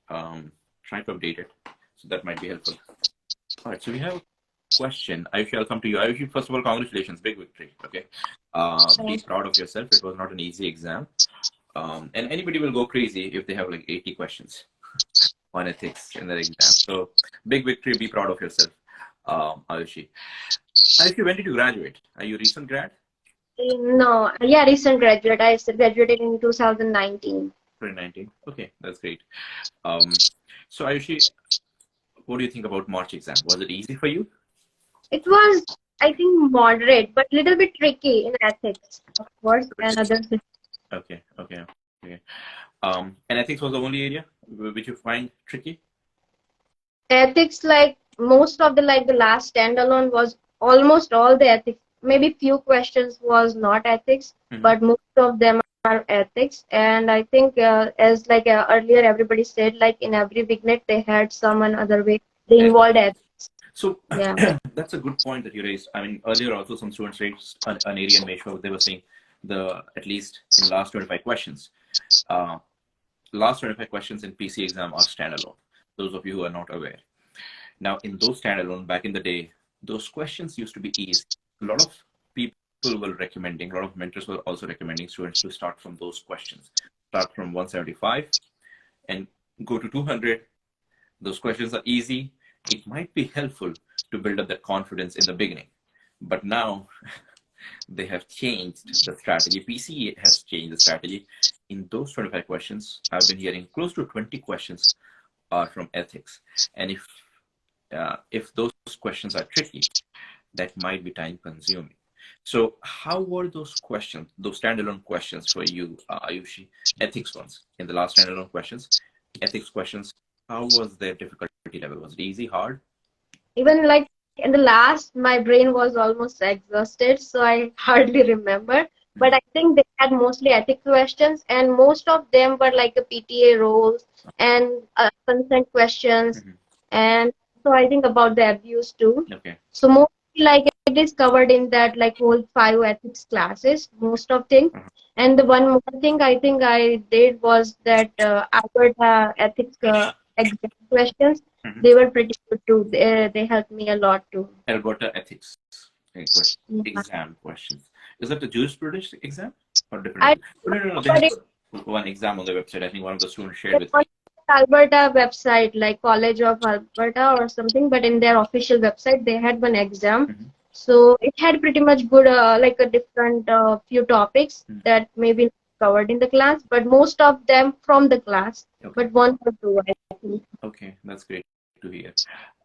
try to update it. So that might be helpful. All right, so we have a question. Ayushi, I'll come to you. Ayushi, first of all, congratulations, big victory. Okay, be proud of yourself. It was not an easy exam. And anybody will go crazy if they have like 80 questions on ethics in their exam. So big victory, be proud of yourself, Ayushi. Ayushi, when did you graduate? Are you a recent grad?
No, yeah, recent graduate. I graduated in 2019.
2019. Okay, that's great. So Ayushi, what do you think about March exam? Was it easy for you?
It was, I think, moderate, but little bit tricky in ethics, of course, and other
Okay, okay, okay. And ethics was the only area which you find tricky?
ethics. Like most of the last standalone was almost all the ethics. Maybe few questions was not ethics, but most of them are ethics. And I think, as earlier everybody said, like in every vignette they had some another way they involved ethics.
So
Yeah.
that's a good point that you raised. I mean, earlier also some students raised an area in Meshwa. They were saying at least in last 25 questions, last 25 questions in PC exam are standalone. Those of you who are not aware. Now, in those standalone, back in the day, those questions used to be easy. A lot of people were recommending, a lot of mentors were also recommending students to start from those questions. Start from 175 and go to 200. Those questions are easy. It might be helpful to build up that confidence in the beginning. But now they have changed the strategy. PCE has changed the strategy. In those 25 questions, I've been hearing close to 20 questions are from ethics. And if those questions are tricky, that might be time consuming. So how were those questions, those standalone questions for you, Ayushi, ethics ones, in the last standalone questions, ethics questions, how was their difficulty level? Was it easy, hard?
Even like in the last, my brain was almost exhausted, so I hardly remember. But I think they had mostly ethics questions, and most of them were like a PTA roles and consent questions, and so I think about the abuse too.
Okay.
So mostly like it is covered in that like whole 5 ethics classes, most of things. And the one more thing I think I did was that Alberta ethics exam questions. They were pretty good too. They helped me a lot too.
Alberta ethics exam questions. Is that the jurisprudence exam or different? No. They have one exam on the website. I think one of the students shared with me.
Alberta website, like College of Alberta or something, but in their official website they had one exam. So it had pretty much good like a different few topics that maybe not covered in the class, but most of them from the class.
Okay.
But one or two, I think.
Okay, that's great to hear.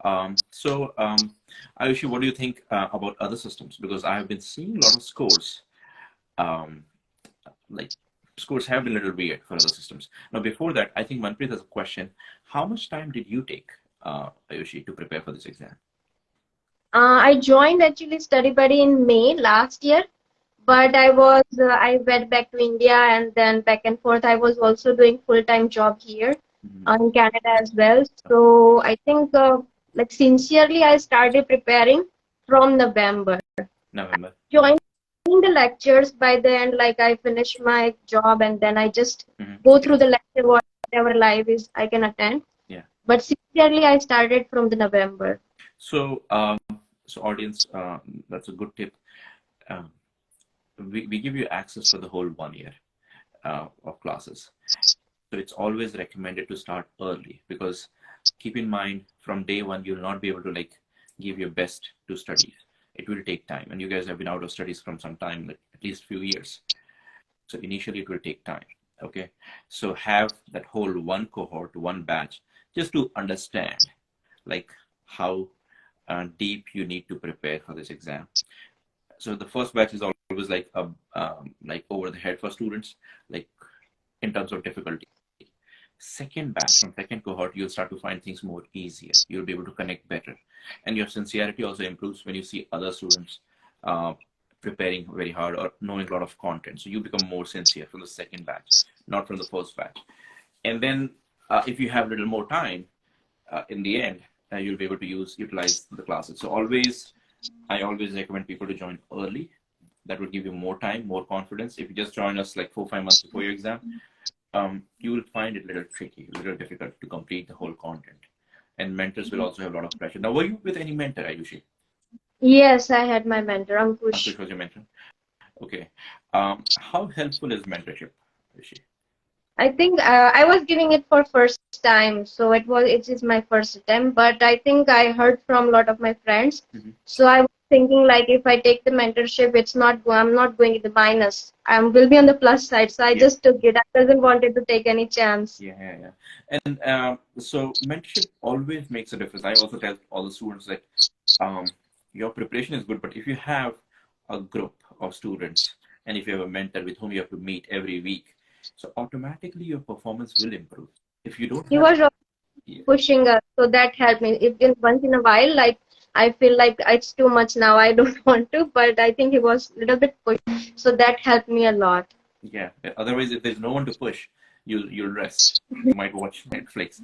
Ayushi, what do you think about other systems? Because I have been seeing a lot of scores. Like scores have been a little weird for other systems. Now, before that, I think Manpreet has a question. How much time did you take, Ayushi, to prepare for this exam?
I joined actually StudyBuddy in May last year, but I went back to India and then back and forth. I was also doing full-time job here in Canada as well. So I think like sincerely, I started preparing from November.
November.
Joined the lectures by the end, like I finished my job and then I just go through the lecture, whatever live is I can attend.
Yeah.
But sincerely, I started from the November.
So, audience, that's a good tip. We give you access for the whole 1 year of classes. So it's always recommended to start early, because keep in mind from day one, you'll not be able to like give your best to studies. It will take time, and you guys have been out of studies from some time, like at least few years. So initially it will take time. Okay. So have that whole one cohort, one batch, just to understand like how deep you need to prepare for this exam. So the first batch is always like over the head for students, like in terms of difficulty. Second batch, from second cohort, you'll start to find things more easier. You'll be able to connect better, and your sincerity also improves when you see other students preparing very hard or knowing a lot of content. So you become more sincere from the second batch, not from the first batch. And then if you have a little more time, in the end, you'll be able to utilize the classes. So I always recommend people to join early. That will give you more time, more confidence. If you just join us like 4-5 months before your exam, you will find it a little tricky, a little difficult to complete the whole content. And mentors will also have a lot of pressure. Now, were you with any mentor, Ayushi?
Yes, I had my mentor, Ankush.
Ankush was your mentor? Okay. How helpful is mentorship, Ayushi?
I think I was giving it for first time, so it is my first attempt. But I think I heard from a lot of my friends, so I was thinking like if I take the mentorship, I'm not going in the minus. I will be on the plus side. So I
Yeah.
just took it. I doesn't wanted to take any chance.
Yeah. And so mentorship always makes a difference. I also tell all the students that your preparation is good, but if you have a group of students and if you have a mentor with whom you have to meet every week, so automatically your performance will improve. If you don't
He
have,
was
yeah,
pushing us, so that helped me. If in once in a while, like I feel like it's too much now, I don't want to, but I think he was a little bit pushed, so that helped me a lot.
yeah. Otherwise, if there's no one to push, you'll rest. You might watch Netflix.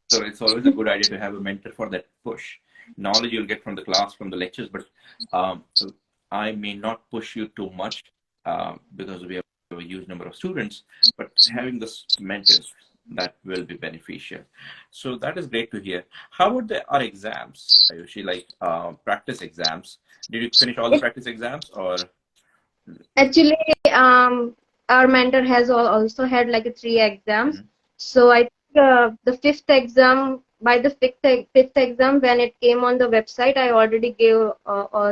So it's always a good idea to have a mentor for that push. Knowledge you'll get from the class, from the lectures, but so I may not push you too much because we have a huge number of students, but having this mentors, that will be beneficial. So that is great to hear. How about our exams, Ayushi, like practice exams? Did you finish all the
It
practice exams or?
actually, our mentor has also had like 3 exams.
Mhm.
So I think the fifth exam, by the fifth exam, when it came on the website, I already gave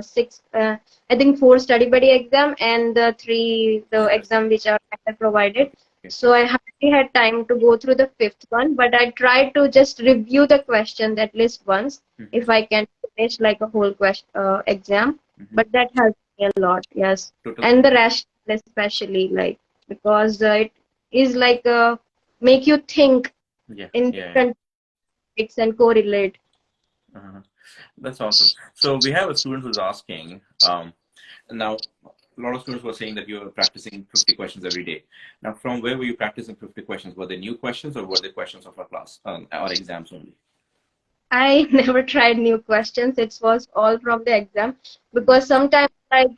six, I think 4 StudyBuddy exam and the exam which our mentor provided.
Okay.
So I hardly had time to go through the fifth one, but I tried to just review the questions at least once if I can finish like a whole exam. But that helped me a lot, yes.
Total.
And the rational especially, like, because it is like make you think
Yeah.
in different topics and correlate.
That's awesome. So we have a student who's asking, now a lot of students were saying that you were practicing 50 questions every day. Now, from where were you practicing 50 questions? Were they new questions or were they questions of our class or exams only?
I never tried new questions. It was all from the exam because sometimes like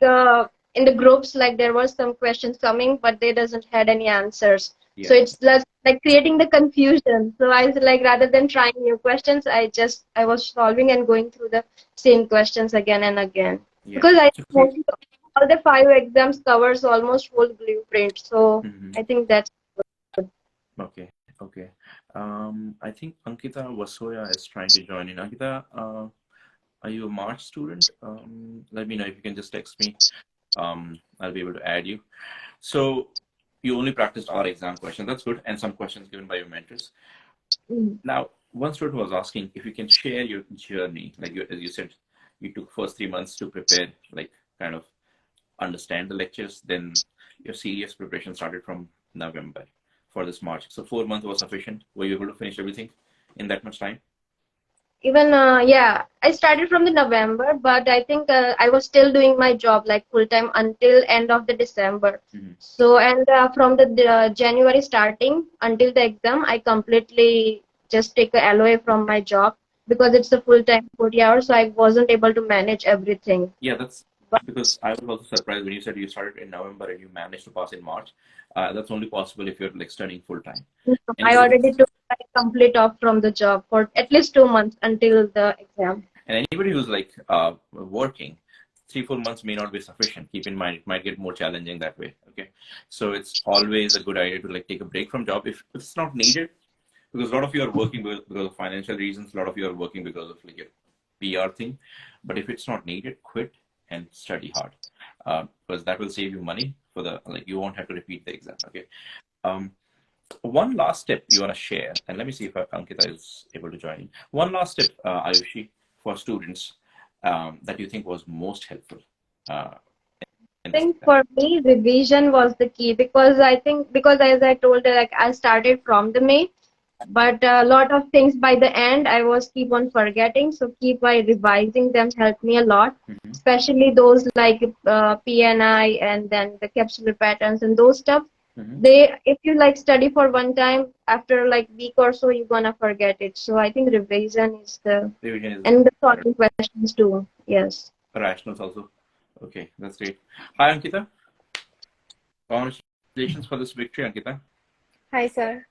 in the groups like there was some questions coming but they doesn't had any answers.
Yeah.
So it's just like creating the confusion. So I was like rather than trying new questions, I was solving and going through the same questions again and again.
Yeah.
Because I
So,
mostly all the 5 exams covers almost whole blueprint. So I think that's
okay. I think Ankita Vasoya is trying to join in. Ankita, are you a March student? Let me know if you can just text me. I'll be able to add you. So you only practiced our exam questions. That's good. And some questions given by your mentors. Now, one student was asking if you can share your journey. Like as you said, you took first 3 months to prepare, like kind of understand the lectures. Then your serious preparation started from November for this March. So 4 months was sufficient. Were you able to finish everything in that much time?
even yeah, I started from the November, but I think I was still doing my job like full time until end of the December. So and from the January starting until the exam, I completely just take a LOA from my job because it's a full time 40 hours, so I wasn't able to manage everything.
Yeah, that's because I was also surprised when you said you started in November and you managed to pass in March. That's only possible if you're like studying full time.
I already took a complete off from the job for at least 2 months until the exam.
And anybody who's like working, 3-4 months may not be sufficient. Keep in mind, it might get more challenging that way. Okay, so it's always a good idea to like take a break from job if it's not needed, because a lot of you are working because of financial reasons. A lot of you are working because of like your PR thing. But if it's not needed, quit and study hard, because that will save you money for the like you won't have to repeat the exam. Okay. One last tip you want to share, and let me see if Ankita is able to join. One last tip, Ayushi, for students that you think was most helpful.
I think for me, revision was the key because I think because as I told you, like I started from the May, but a lot of things by the end I was keep on forgetting. So keep by revising them helped me a lot, especially those like PNI and then the capsular patterns and those stuff. They if you like study for one time after like week or so you're gonna forget it. So I think revision is the and the solving questions too. Yes.
Rationals also. Okay, that's great. Hi Ankita. Congratulations for this victory, Ankita.
Hi sir.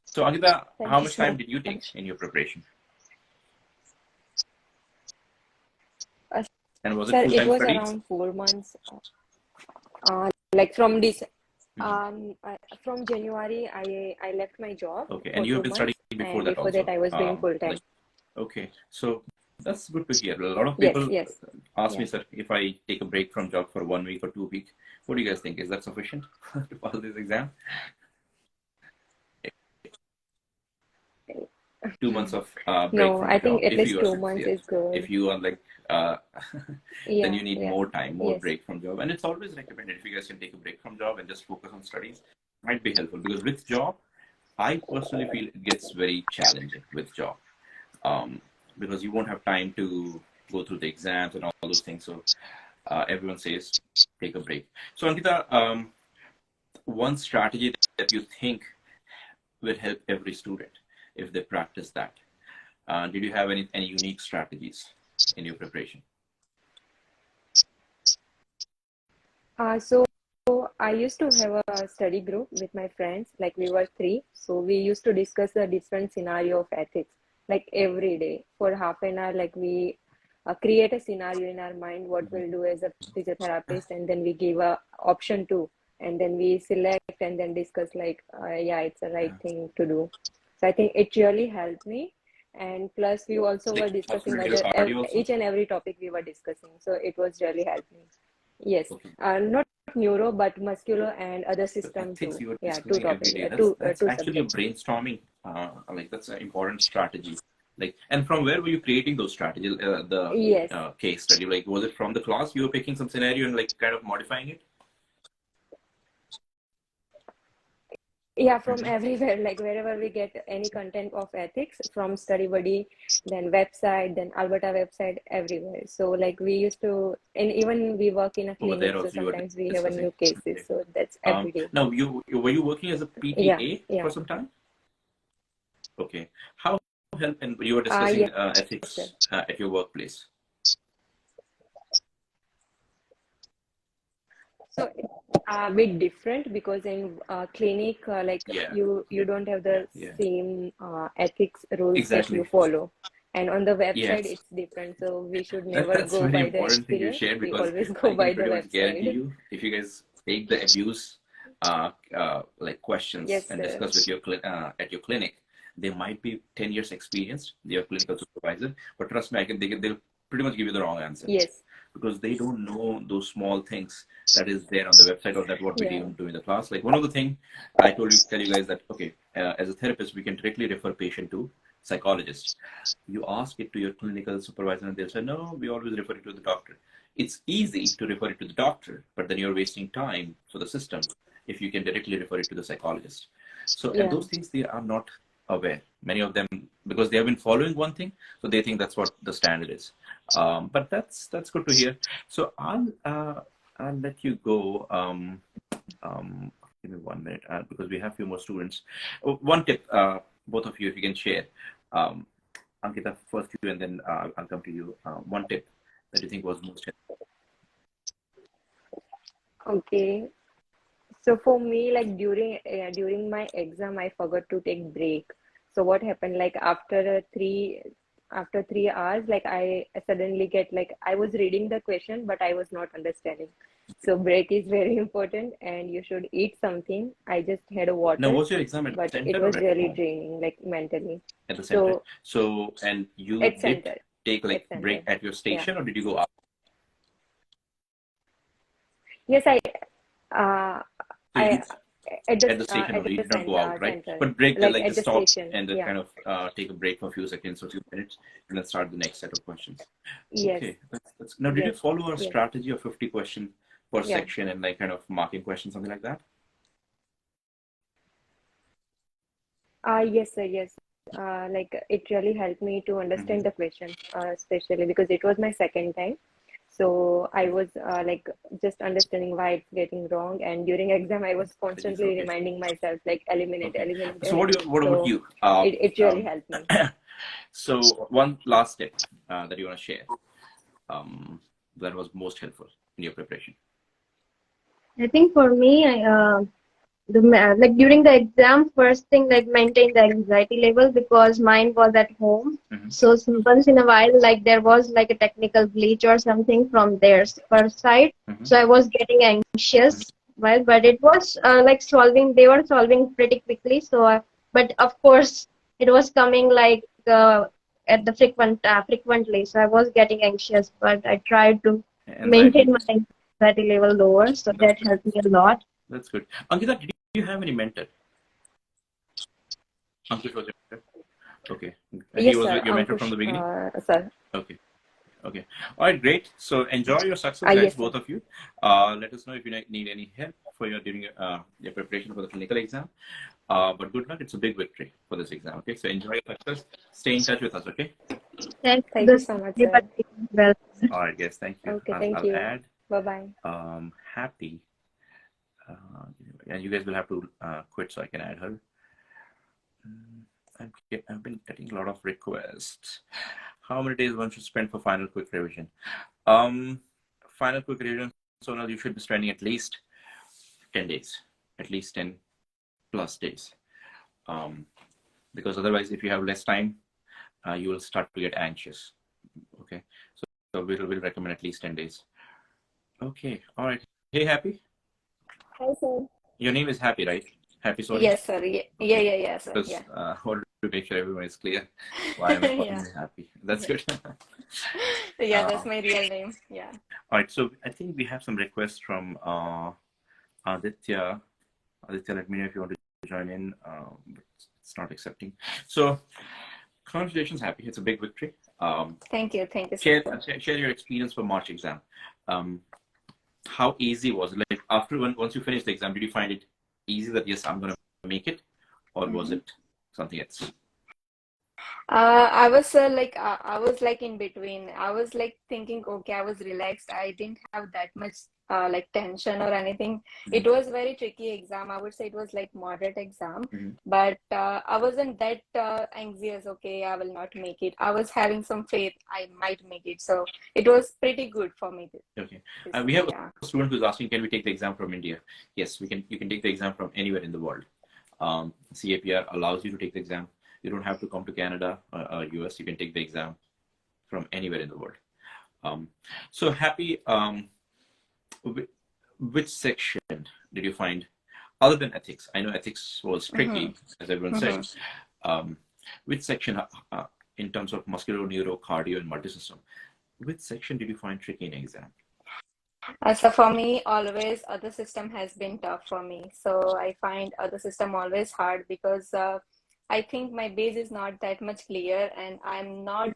So Ankita, how much time did you take in your preparation? And was
Sir,
it full-time
was
study?
around 4 months. Like from this, from January, I left my job.
Okay,
for
and you have
2
been studying
months,
before
and
that
before
also.
that I was doing full time.
Okay, so That's good to hear. A lot of
Yes,
people
yes,
ask
yeah.
me, sir, if I take a break from job for 1 week or 2 weeks, what do you guys think? Is that sufficient to pass this exam? 2 months of break
No,
from a
I think
job,
at
if
least
you are
2 months
sincere.
is good.
If you are like, then
Yeah,
you need
yeah,
more time, more
yes.
break from job. And it's always recommended if you guys can take a break from job and just focus on studies, might be helpful. Because with job, I personally feel it gets very challenging with job. Because you won't have time to go through the exams and all those things. So everyone says take a break. So Ankita, one strategy that you think will help every student if they practice that. Did you have any unique strategies in your preparation?
So I used to have a study group with my friends, like we were three. So we used to discuss a different scenario of ethics, like every day for half an hour. Like we create a scenario in our mind, what we'll do as a physiotherapist, and then we give a option two, and then we select and then discuss like, yeah, it's the right thing to do. So I think it really helped me. And plus, we also were
Like
discussing
muscular cardio also?
each and every topic we were discussing. So it was really helping. Yes,
Okay.
not neuro, but muscular and other
The
system
ethics
too.
you were
Yeah, two
discussing every
topics,
day. That's
two
actually a
subjects.
brainstorming. Like that's an important strategy. Like, and from where were you creating those strategies? The
Yes.
case study. Like, was it from the class? You were picking some scenario and like kind of modifying it.
Yeah, from everywhere, like wherever we get any content of ethics, from StudyBuddy, then website, then Alberta website, everywhere. So like we used to, and even we work in a
Over
clinic,
there
so
also you were
sometimes we have a
discussing.
new cases.
Okay.
So that's every day.
Now were you working as a
Yeah,
PTA
yeah.
for some time? Okay. How help and you were discussing
Yes, sir.
ethics at your workplace?
So a bit different because in clinic, like
Yeah.
you don't have the
Yeah.
same ethics rules that you
Exactly.
follow, and on the website
Yes.
it's different. So we should never
That's
go
very
by the
important thing you
experience.
shared
We
because
always go
I can
by the
pretty much guarantee
website.
you if you guys take the abuse like questions
Yes,
and
sir.
discuss with your at your clinic, they might be 10 years experienced, your clinical supervisor, but trust me, they'll pretty much give you the wrong answer
Yes.
because they don't know those small things that is there on the website or that what we
Yeah.
do in the class. Like one of the thing I tell you guys that okay, as a therapist we can directly refer patient to psychologist. You ask it to your clinical supervisor and they'll say no, we always refer it to the doctor. It's easy to refer it to the doctor, but then you're wasting time for the system if you can directly refer it to the psychologist. So and
Yeah.
those things they are not aware, many of them, because they have been following one thing, so they think that's what the standard is. But that's good to hear. So I'll let you go. Give me 1 minute because we have a few more students. One tip, both of you, if you can share. Ankita, first you, and then I'll come to you. One tip that you think was most helpful.
Okay. So for me, like during my exam, I forgot to take break. So what happened? Like after 3 hours, like I suddenly get like I was reading the question, but I was not understanding. So break is very important, and you should eat something. I just had a
Now,
water,
was your exam at the
but it
center or
was
at
really
home?
draining, like mentally.
At the center.
So
So, and you
at
did
center,
take like
at center,
break at your
yeah.
station, or did you go out?
Yes, uh,
So you
I
did at the station
at
only. You
the
did not go out, right?
center,
But break,
like
like
at
just
the
stop
station,
and then
yeah.
kind of take a break for a few seconds or few minutes, and then start the next set of questions.
Yes.
Okay, that's now. Did you
Yes.
follow a
Yes.
strategy of 50 questions per
Yeah.
section and like kind of marking questions, something like that?
Yes, sir. Yes. Like it really helped me to understand the question, especially because it was my second time. So I was like just understanding why it's getting wrong, and during exam I was
Strategies,
constantly
okay.
reminding myself like eliminate,
Okay.
eliminate,
So what
eliminate.
about
So
you?
it really helped me.
So one last tip that you want to share that was most helpful in your preparation.
I think for me, like during the exam, first thing like maintain the anxiety level because mine was at home. So once in a while, like there was like a technical glitch or something from their first side. So I was getting anxious. Well, but it was like solving. They were solving pretty quickly. So, but of course, it was coming like at the frequently. So I was getting anxious, but I tried to
Anxiety.
maintain my anxiety level lower. So that helped me a lot.
That's good. Ankita, did you have any mentor? Ankush was your mentor? Okay. He
Yes,
was
sir.
your mentor from
Ankush,
the beginning?
sir.
Okay. Okay. All right, great. So enjoy your success, guys,
Yes,
both
sir.
of you. Let us know if you need any help for during your preparation for the clinical exam. But good luck. It's a big victory for this exam. Okay. So enjoy your success. Stay in touch with us. Okay.
Thanks.
Thank you so much, sir.
Well.
All right, guys. Thank you.
Okay, thank
I'll
you.
add
Bye-bye.
Happy. And you guys will have to quit so I can add her. I've been getting a lot of requests. How many days one should spend for final quick revision? Final quick revision, Sonal, you should be spending at least 10 days, at least 10 plus days. Because otherwise, if you have less time, you will start to get anxious. Okay, so we'll recommend at least 10 days. Okay, all right. Hey, Happy.
Hi, sir.
Your name is Happy, right? Happy, sorry.
Yes, sir. Yeah, sir.
Because
Yeah.
I wanted to make sure everyone is clear why I'm calling
Yeah.
you Happy. That's
Yeah.
good.
Yeah, that's my real name. Yeah.
All right, so I think we have some requests from Aditya. Aditya, let me know if you want to join in, but it's not accepting. So congratulations, Happy. It's a big victory.
Thank you, sir.
Share your experience for March exam. How easy was it? Like once you finished the exam, did you find it easy that yes, I'm going to make it, or was it something else?
I was I was like in between. I was like thinking, okay, I was relaxed. I didn't have that much like tension or anything. It was very tricky exam. I would say it was like moderate exam, but I wasn't that anxious. Okay, I will not make it. I was having some faith I might make it. So it was pretty good for me.
Okay. We have a student who's asking, can we take the exam from India? Yes, we can. You can take the exam from anywhere in the world. CAPR allows you to take the exam. You don't have to come to Canada or US. You can take the exam from anywhere in the world. So Happy, which section did you find, other than ethics? I know ethics was tricky, as everyone said. Which section, in terms of muscular, neuro, cardio, and multisystem, which section did you find tricky in exam?
So for me, always other system has been tough for me. So I find other system always hard because I think my base is not that much clear, and I'm not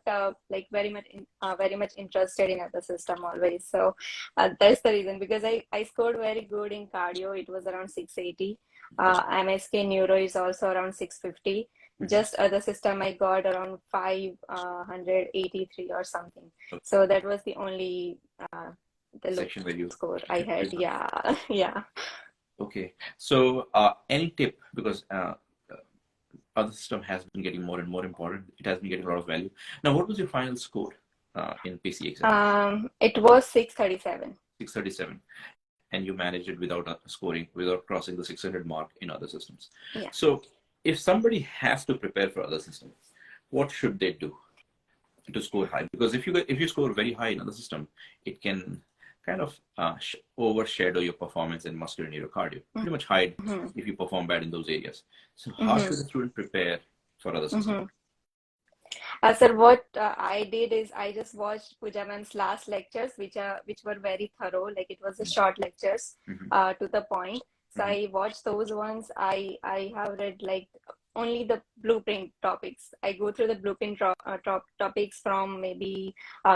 like very much interested in other system always. So that's the reason, because I scored very good in cardio. It was around 680. MSK neuro is also around 650. Just other system I got around 583 or something. So that was the only the
section where you
score I had. Yeah.
Okay. So any tip, because other system has been getting more and more important. It has been getting a lot of value. Now, what was your final score in PCE exam?
It was 637.
637. And you managed it without scoring, without crossing the 600 mark in other systems.
Yeah.
So if somebody has to prepare for other systems, what should they do to score high? Because if you score very high in other system, it can kind of overshadow your performance in muscular neurocardio. Pretty much hide if you perform bad in those areas. So how should a student prepare for other systems?
Sir, what I did is I just watched Pooja ma'am's last lectures, which were very thorough. Like it was a short lectures to the point. So I watched those ones. I have read like only the blueprint topics. I go through the blueprint topics from maybe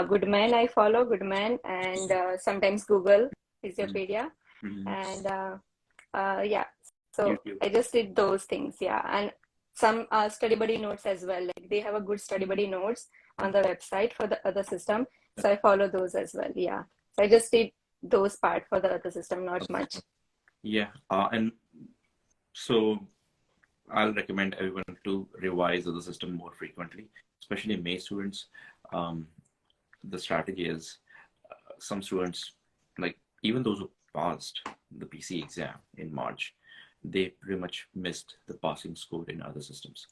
Goodman. I follow Goodman, and sometimes Google Physiopedia, and yeah. So I just did those things, and some StudyBuddy notes as well. Like they have a good StudyBuddy notes on the website for the other system, so I follow those as well. Yeah, so I just did those part for the other system, not much.
Yeah, and so I'll recommend everyone to revise the system more frequently, especially May students. The strategy is some students, like even those who passed the PCE exam in March, they pretty much missed the passing score in other systems.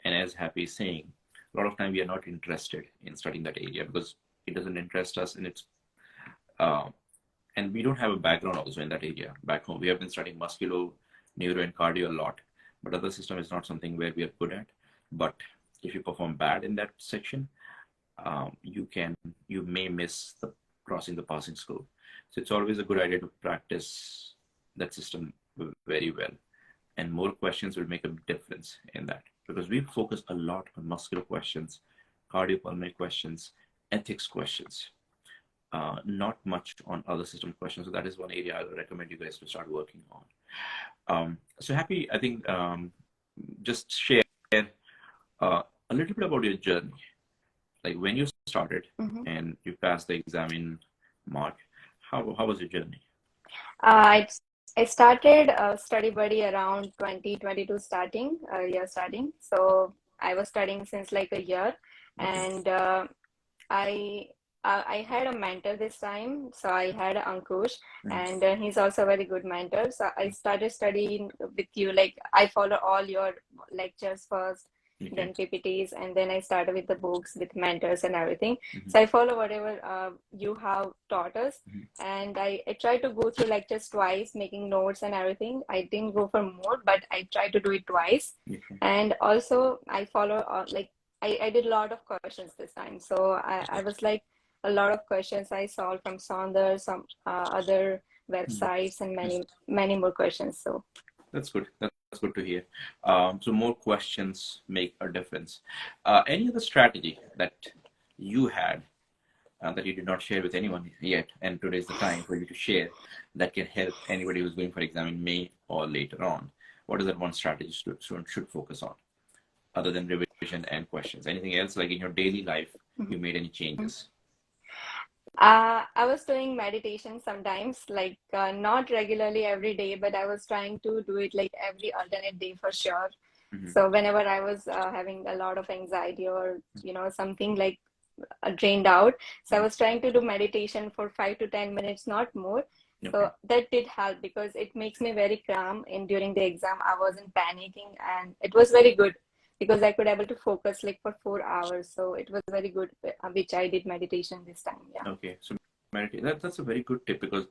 And as Happy is saying, a lot of time we are not interested in studying that area because it doesn't interest us, and it's and we don't have a background also in that area back home. We have been studying musculo, neuro, and cardio a lot, but other system is not something where we are good at. But if you perform bad in that section, you may miss the crossing the passing score. So it's always a good idea to practice that system very well. And more questions will make a difference in that, because we focus a lot on muscular questions, cardiopulmonary questions, ethics questions, not much on other system questions. So that is one area I would recommend you guys to start working on. So Happy, I think just share a little bit about your journey, like when you started and you passed the exam in March. How was your journey?
I started StudyBuddy around 2022 starting. So I was studying since like a year, and I I had a mentor this time. So I had Ankush, and he's also a very good mentor. So I started studying with you. Like I follow all your lectures first, then PPTs, and then I started with the books with mentors and everything. So I follow whatever you have taught us, and I try to go through lectures twice, making notes and everything. I didn't go for more, but I tried to do it twice. And also I follow I did a lot of questions this time. So I was like a lot of questions I solved from Sonder, some other websites, and many more questions. So
that's good. That's good to hear. So more questions make a difference. Any other strategy that you had that you did not share with anyone yet, and today is the time for you to share, that can help anybody who's going for exam in May or later on? What is that one strategy student should focus on, other than revision and questions? Anything else, like in your daily life, you made any changes?
I was doing meditation sometimes, like not regularly every day, but I was trying to do it like every alternate day for sure. So whenever I was having a lot of anxiety or something like drained out, so I was trying to do meditation for 5 to 10 minutes, not more. So that did help because it makes me very calm. And during the exam, I wasn't panicking, and it was very good because I could able to focus like for 4 hours. So it was very good, which I did meditation this time. Yeah.
Okay, so meditate. That's a very good tip, because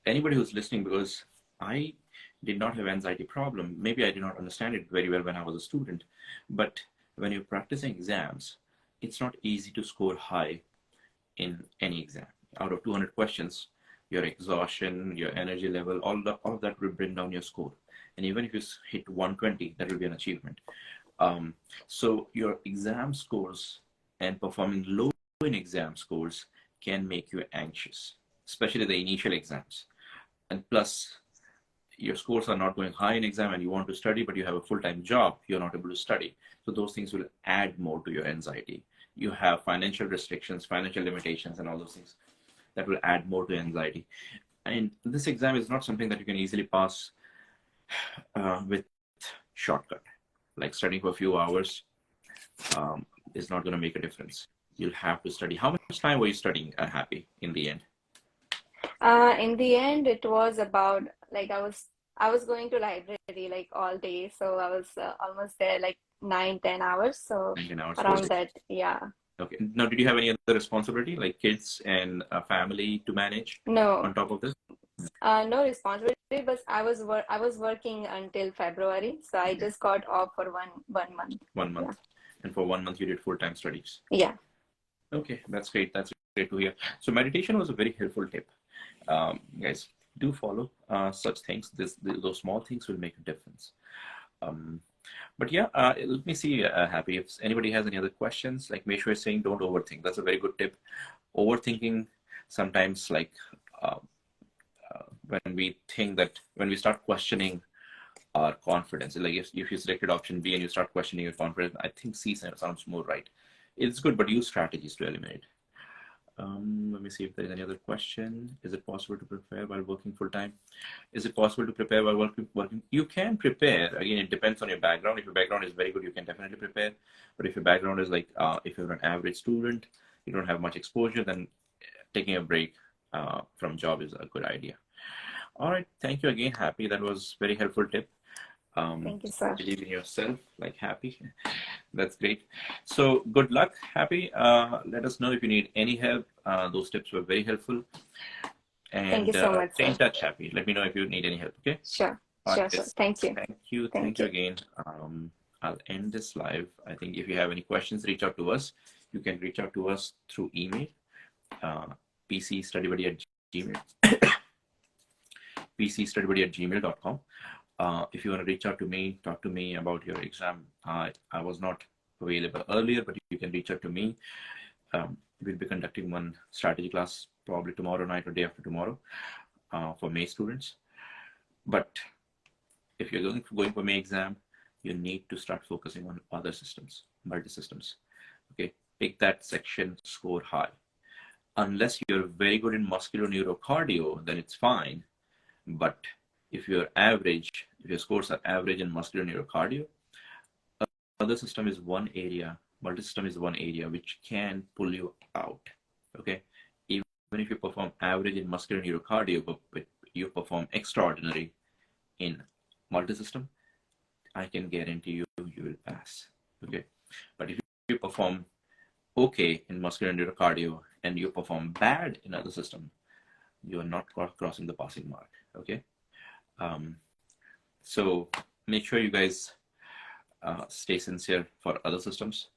anybody who's listening, because I did not have anxiety problem. Maybe I did not understand it very well when I was a student, but when you're practicing exams, it's not easy to score high in any exam. Out of 200 questions, your exhaustion, your energy level, all of that will bring down your score. And even if you hit 120, that will be an achievement. So your exam scores and performing low in exam scores can make you anxious, especially the initial exams. And plus, your scores are not going high in exam and you want to study, but you have a full-time job, you're not able to study. So those things will add more to your anxiety. You have financial restrictions, financial limitations, and all those things that will add more to anxiety. And this exam is not something that you can easily pass with shortcut. Like studying for a few hours is not going to make a difference. You'll have to study. How much time were you studying, Happy, in the end?
In the end, it was about like I was going to library like all day, so I was almost there like 9-10 hours. So
9 hours
around that, yeah.
Okay. Now, did you have any other responsibility, like kids and a family to manage
No,
on top of this?
no responsibility, but I was working until February, so I just got off for one month.
1 month.
Yeah.
And for 1 month, you did full-time studies.
Yeah.
Okay, that's great. That's great to hear. So meditation was a very helpful tip. Guys, do follow such things. Those small things will make a difference. But yeah, let me see, Happy, if anybody has any other questions. Like Meshwa is saying, don't overthink. That's a very good tip. Overthinking sometimes, like when we start questioning our confidence, like if you selected option B and you start questioning your confidence, I think C sounds more right. It's good, but use strategies to eliminate. Let me see if there's any other question. Is it possible to prepare while working full-time? Is it possible to prepare while working? You can prepare. Again, it depends on your background. If your background is very good, you can definitely prepare. But if your background is like, if you're an average student, you don't have much exposure, then taking a break from job is a good idea. All right. Thank you again, Happy. That was very helpful tip.
Thank you, sir.
Believe in yourself, like Happy. That's great. So good luck, Happy. Let us know if you need any help. Those tips were very helpful. And
Thank you so much,
stay in
sir.
touch, Happy. Let me know if you need any help, okay?
Sure.
All
Sure,
right,
sure.
guys.
Thank you.
Thank you.
Thank
Thank you
you.
again. I'll end this live. I think if you have any questions, reach out to us. You can reach out to us through email, PCE StudyBuddy at Gmail, PCEStudyBuddy@gmail.com. If you want to reach out to me, talk to me about your exam. I was not available earlier, but you can reach out to me. We'll be conducting one strategy class probably tomorrow night or day after tomorrow for May students. But if you're going for May exam, you need to start focusing on other systems, multi-systems. Okay, pick that section, score high. Unless you're very good in muscular neurocardio, then it's fine. But if you're average, if your scores are average in muscular neurocardio, other system is one area, multi-system is one area which can pull you out. Okay, even if you perform average in muscular neurocardio, but you perform extraordinary in multi-system, I can guarantee you will pass. Okay, but if you perform okay in muscular neurocardio and you perform bad in other system, you are not crossing the passing mark. Okay, so make sure you guys stay sincere for other systems.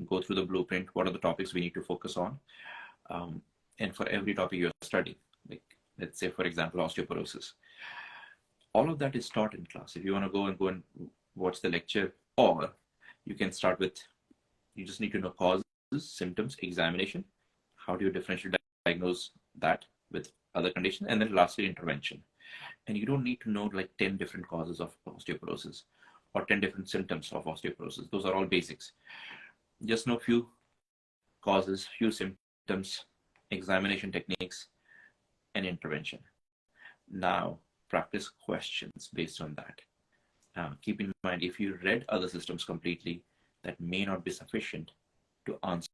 Go through the blueprint. What are the topics we need to focus on? And for every topic you're studying, like let's say for example osteoporosis, all of that is taught in class. If you want to go and watch the lecture, or you can start with, you just need to know causes, symptoms, examination, how do you differentially diagnose that with other conditions, and then lastly intervention. And you don't need to know like 10 different causes of osteoporosis or 10 different symptoms of osteoporosis. Those are all basics. Just know few causes, few symptoms, examination techniques, and intervention. Now practice questions based on that. Keep in mind, if you read other systems completely, that may not be sufficient to answer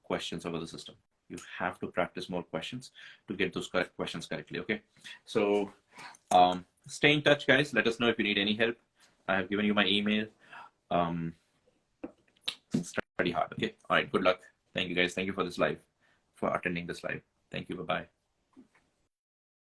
questions of other system. You have to practice more questions to get those correct questions correctly. Okay, so stay in touch, guys. Let us know if you need any help. I have given you my email. Study hard. Okay, all right, good luck. Thank you, guys. Thank you for this live, for attending this live. Thank you. Bye-bye.